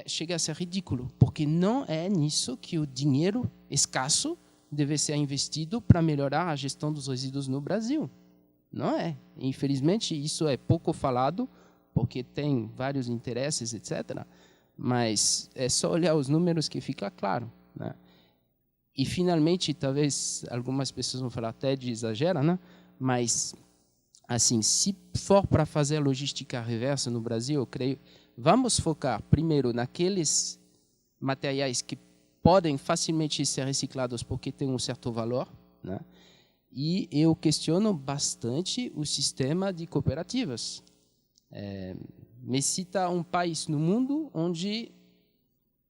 chega a ser ridículo, porque não é nisso que o dinheiro escasso deve ser investido para melhorar a gestão dos resíduos no Brasil. Não é. Infelizmente, isso é pouco falado, porque tem vários interesses, etc. Mas é só olhar os números que fica claro, né? E, finalmente, talvez algumas pessoas vão falar até de exagero, né? Mas, assim, se for para fazer logística reversa no Brasil, eu creio, vamos focar primeiro naqueles materiais que podem facilmente ser reciclados porque têm um certo valor, né? E eu questiono bastante o sistema de cooperativas. Me cita um país no mundo onde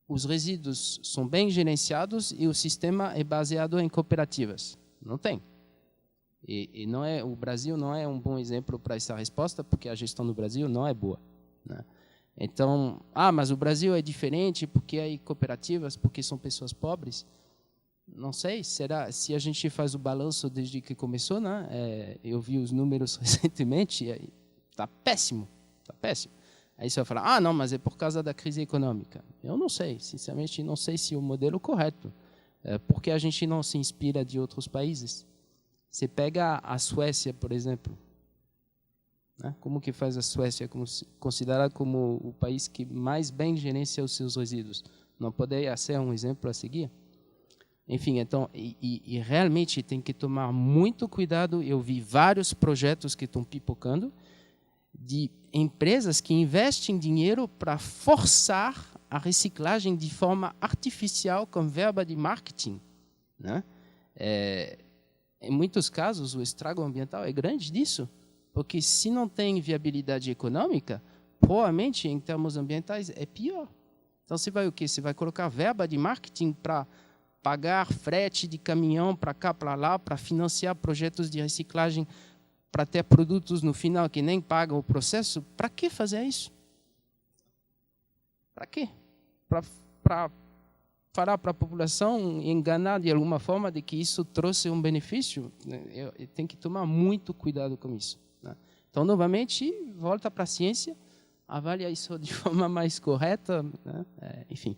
os resíduos são bem gerenciados e o sistema é baseado em cooperativas. Não tem. E não é, o Brasil não é um bom exemplo para essa resposta, porque a gestão no Brasil não é boa, né? Então, mas o Brasil é diferente porque há cooperativas, porque são pessoas pobres. Não sei, será, se a gente faz o balanço desde que começou, né? Eu vi os números recentemente, está péssimo, está péssimo. Aí você vai falar, não, mas é por causa da crise econômica. Eu não sei, sinceramente, não sei se é o modelo correto. Porque a gente não se inspira de outros países. Você pega a Suécia, por exemplo. Né? Como que faz a Suécia considerada como o país que mais bem gerencia os seus resíduos? Não poderia ser um exemplo a seguir? Enfim, então, e realmente tem que tomar muito cuidado. Eu vi vários projetos que estão pipocando de empresas que investem dinheiro para forçar a reciclagem de forma artificial com verba de marketing, né? Em muitos casos, o estrago ambiental é grande disso, porque se não tem viabilidade econômica, provavelmente, em termos ambientais, é pior. Então, você vai o quê? Você vai colocar verba de marketing para pagar frete de caminhão para cá, para lá, para financiar projetos de reciclagem, para ter produtos no final que nem pagam o processo. Para que fazer isso? Para quê? Para falar para a população, enganar de alguma forma de que isso trouxe um benefício? Eu tenho que tomar muito cuidado com isso, né? Então, novamente, volta para a ciência, avalia isso de forma mais correta, né? Enfim.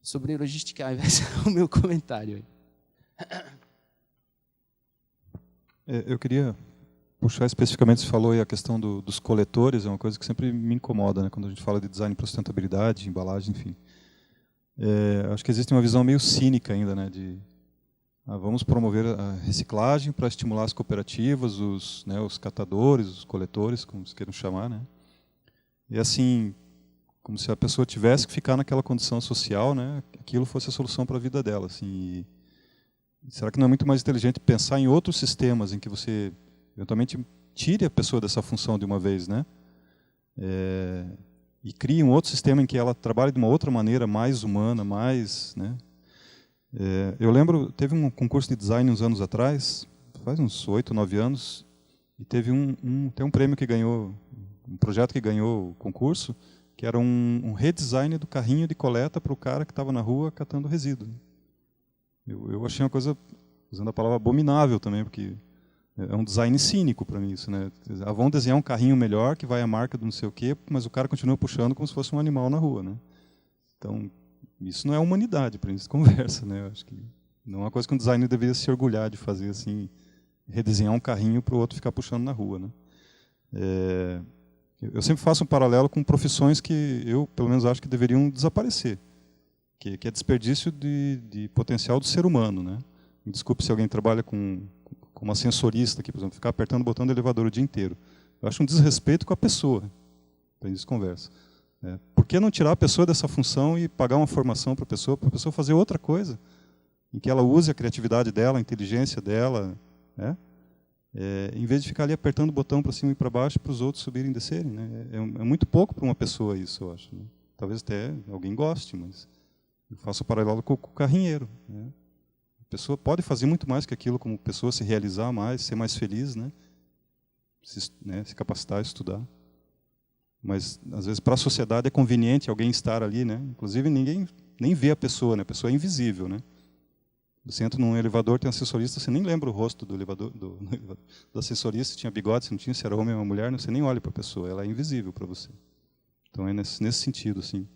Sobre logística, esse é o meu comentário. Eu queria puxar especificamente, você falou aí a questão dos coletores, é uma coisa que sempre me incomoda, né, quando a gente fala de design para sustentabilidade, embalagem, enfim. Acho que existe uma visão meio cínica ainda, né, de vamos promover a reciclagem para estimular as cooperativas, os catadores, os coletores, como se queiram chamar, né. E assim, como se a pessoa tivesse que ficar naquela condição social, né, aquilo fosse a solução para a vida dela. Assim, será que não é muito mais inteligente pensar em outros sistemas em que você eventualmente tire a pessoa dessa função de uma vez, né? E crie um outro sistema em que ela trabalhe de uma outra maneira, mais humana, mais, né? Eu lembro, teve um concurso de design uns anos atrás, faz uns 8, 9 anos, e teve tem um prêmio que ganhou, um projeto que ganhou o concurso, que era um redesign do carrinho de coleta para o cara que estava na rua catando resíduo. Eu achei uma coisa, usando a palavra, abominável também, porque é um design cínico para mim isso, né? Vão desenhar um carrinho melhor, que vai a marca do não sei o quê, mas o cara continua puxando como se fosse um animal na rua, né? Então, isso não é humanidade, para isso conversa, né? Eu acho que não é uma coisa que um designer deveria se orgulhar de fazer, assim, redesenhar um carrinho para o outro ficar puxando na rua, né? Eu sempre faço um paralelo com profissões que eu, pelo menos, acho que deveriam desaparecer, que é desperdício de potencial do ser humano, né? Me desculpe se alguém trabalha com uma sensorista aqui, por exemplo, ficar apertando o botão do elevador o dia inteiro. Eu acho um desrespeito com a pessoa. Para isso conversa. Por que não tirar a pessoa dessa função e pagar uma formação para a pessoa fazer outra coisa, em que ela use a criatividade dela, a inteligência dela, né? Em vez de ficar ali apertando o botão para cima e para baixo para os outros subirem e descerem, né? É muito pouco para uma pessoa isso, eu acho, né? Talvez até alguém goste, mas eu faço o paralelo com o carrinheiro, né? A pessoa pode fazer muito mais que aquilo, como pessoa, se realizar mais, ser mais feliz, né? Se capacitar, estudar. Mas, às vezes, para a sociedade é conveniente alguém estar ali, né? Inclusive, ninguém nem vê a pessoa, né? A pessoa é invisível, né? Você entra num elevador, tem um assessorista, você nem lembra o rosto do elevador, do assessorista, se tinha bigode, se não tinha, se era homem ou mulher, você nem olha para a pessoa, ela é invisível para você. Então é nesse sentido, assim,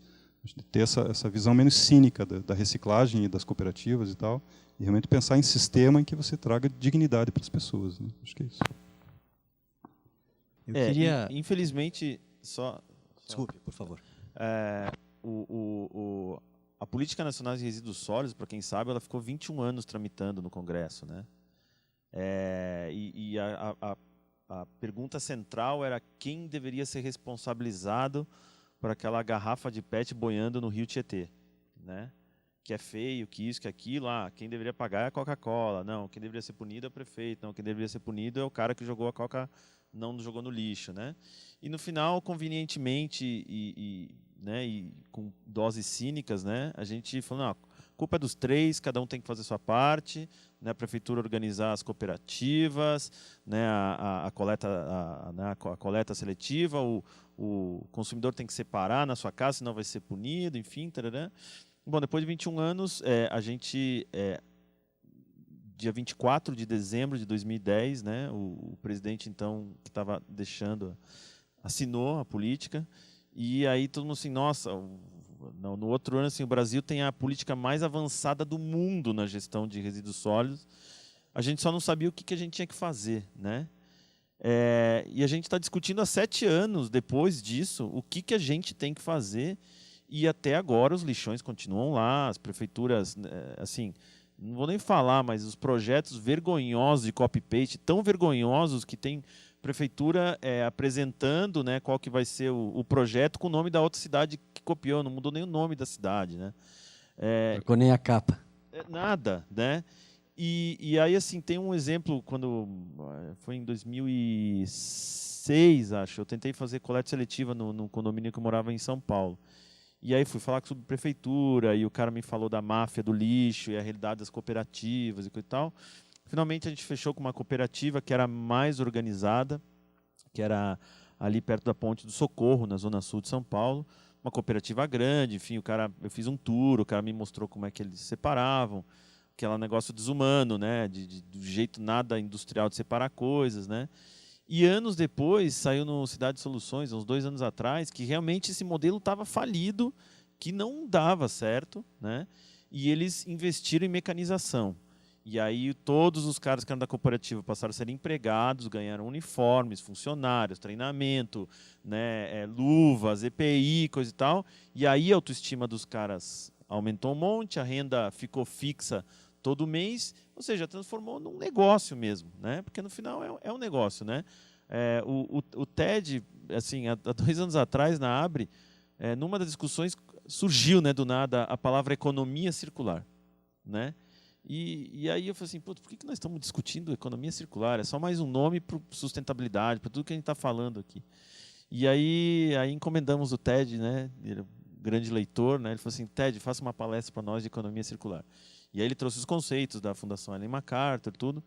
ter essa visão menos cínica da reciclagem e das cooperativas e tal, e realmente pensar em sistema em que você traga dignidade para as pessoas, né? Acho que é isso. Eu queria... Infelizmente, Desculpe, por favor. A Política Nacional de Resíduos Sólidos, para quem sabe, ela ficou 21 anos tramitando no Congresso, né? A pergunta central era quem deveria ser responsabilizado por aquela garrafa de PET boiando no Rio Tietê, né? Que é feio, que isso, que aquilo, quem deveria pagar é a Coca-Cola, não, quem deveria ser punido é o prefeito, não, quem deveria ser punido é o cara que jogou a Coca, não jogou no lixo, né? E no final, convenientemente né, e com doses cínicas, né, a gente falou, não, a culpa é dos três, cada um tem que fazer a sua parte, né, a prefeitura organizar as cooperativas, né, a coleta seletiva, o consumidor tem que separar na sua casa, senão vai ser punido, enfim, tarará. Bom, depois de 21 anos, a gente, dia 24 de dezembro de 2010, né, o presidente, então, que estava assinou a política, e aí todo mundo assim, nossa, no outro ano assim, o Brasil tem a política mais avançada do mundo na gestão de resíduos sólidos. A gente só não sabia o que a gente tinha que fazer, né? E a gente está discutindo há 7 anos depois disso o que a gente tem que fazer, e até agora os lixões continuam lá, as prefeituras, assim, não vou nem falar, mas os projetos vergonhosos de copy-paste, tão vergonhosos que tem prefeitura apresentando, né, qual que vai ser o projeto com o nome da outra cidade que copiou, não mudou nem o nome da cidade, né? Trocou nem a capa. Nada, né? E aí, assim, tem um exemplo, quando foi em 2006, acho, eu tentei fazer coleta seletiva no condomínio que eu morava em São Paulo. E aí fui falar sobre prefeitura, e o cara me falou da máfia do lixo e a realidade das cooperativas e coisa e tal. Finalmente a gente fechou com uma cooperativa que era mais organizada, que era ali perto da Ponte do Socorro, na zona sul de São Paulo. Uma cooperativa grande, enfim, eu fiz um tour, o cara me mostrou como é que eles separavam, aquele negócio desumano, né, do jeito nada industrial de separar coisas, né. E anos depois saiu no Cidade Soluções, uns 2 anos atrás, que realmente esse modelo estava falido, que não dava certo, né, e eles investiram em mecanização. E aí todos os caras que eram da cooperativa passaram a ser empregados, ganharam uniformes, funcionários, treinamento, né, luvas, EPI, coisa e tal. E aí a autoestima dos caras aumentou um monte, a renda ficou fixa todo mês, ou seja, transformou num negócio mesmo, né? Porque no final é um negócio, né? O TED, assim, há 2 anos atrás na Abre, numa das discussões surgiu, né, do nada a palavra economia circular, né? E aí eu falei assim, por que nós estamos discutindo economia circular? É só mais um nome para sustentabilidade, para tudo que a gente está falando aqui. E aí encomendamos o TED, né? Ele é um grande leitor, né? Ele falou assim, TED, faça uma palestra para nós de economia circular. E aí ele trouxe os conceitos da Fundação Ellen MacArthur, tudo.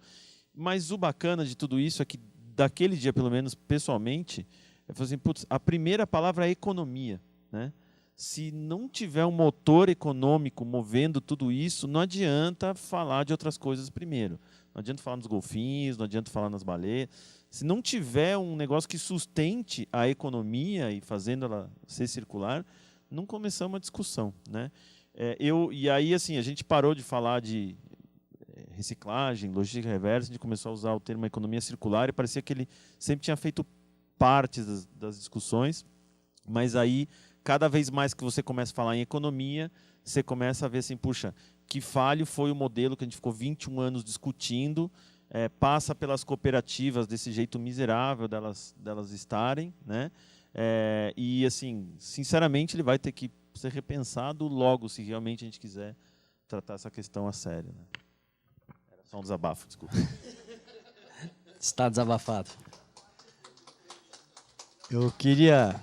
Mas o bacana de tudo isso é que, daquele dia, pelo menos pessoalmente, eu falei assim, a primeira palavra é economia, né? Se não tiver um motor econômico movendo tudo isso, não adianta falar de outras coisas primeiro. Não adianta falar nos golfinhos, não adianta falar nas baleias. Se não tiver um negócio que sustente a economia e fazendo ela ser circular, não começamos uma discussão, né? E aí, assim, a gente parou de falar de reciclagem, logística reversa, a gente começou a usar o termo economia circular e parecia que ele sempre tinha feito parte das discussões, mas aí, cada vez mais que você começa a falar em economia, você começa a ver assim, puxa, que falho foi o modelo que a gente ficou 21 anos discutindo, passa pelas cooperativas desse jeito miserável delas estarem, né? E, assim, sinceramente, ele vai ter que ser repensado logo, se realmente a gente quiser tratar essa questão a sério, né? Era só um desabafo, desculpa. Está desabafado. Eu queria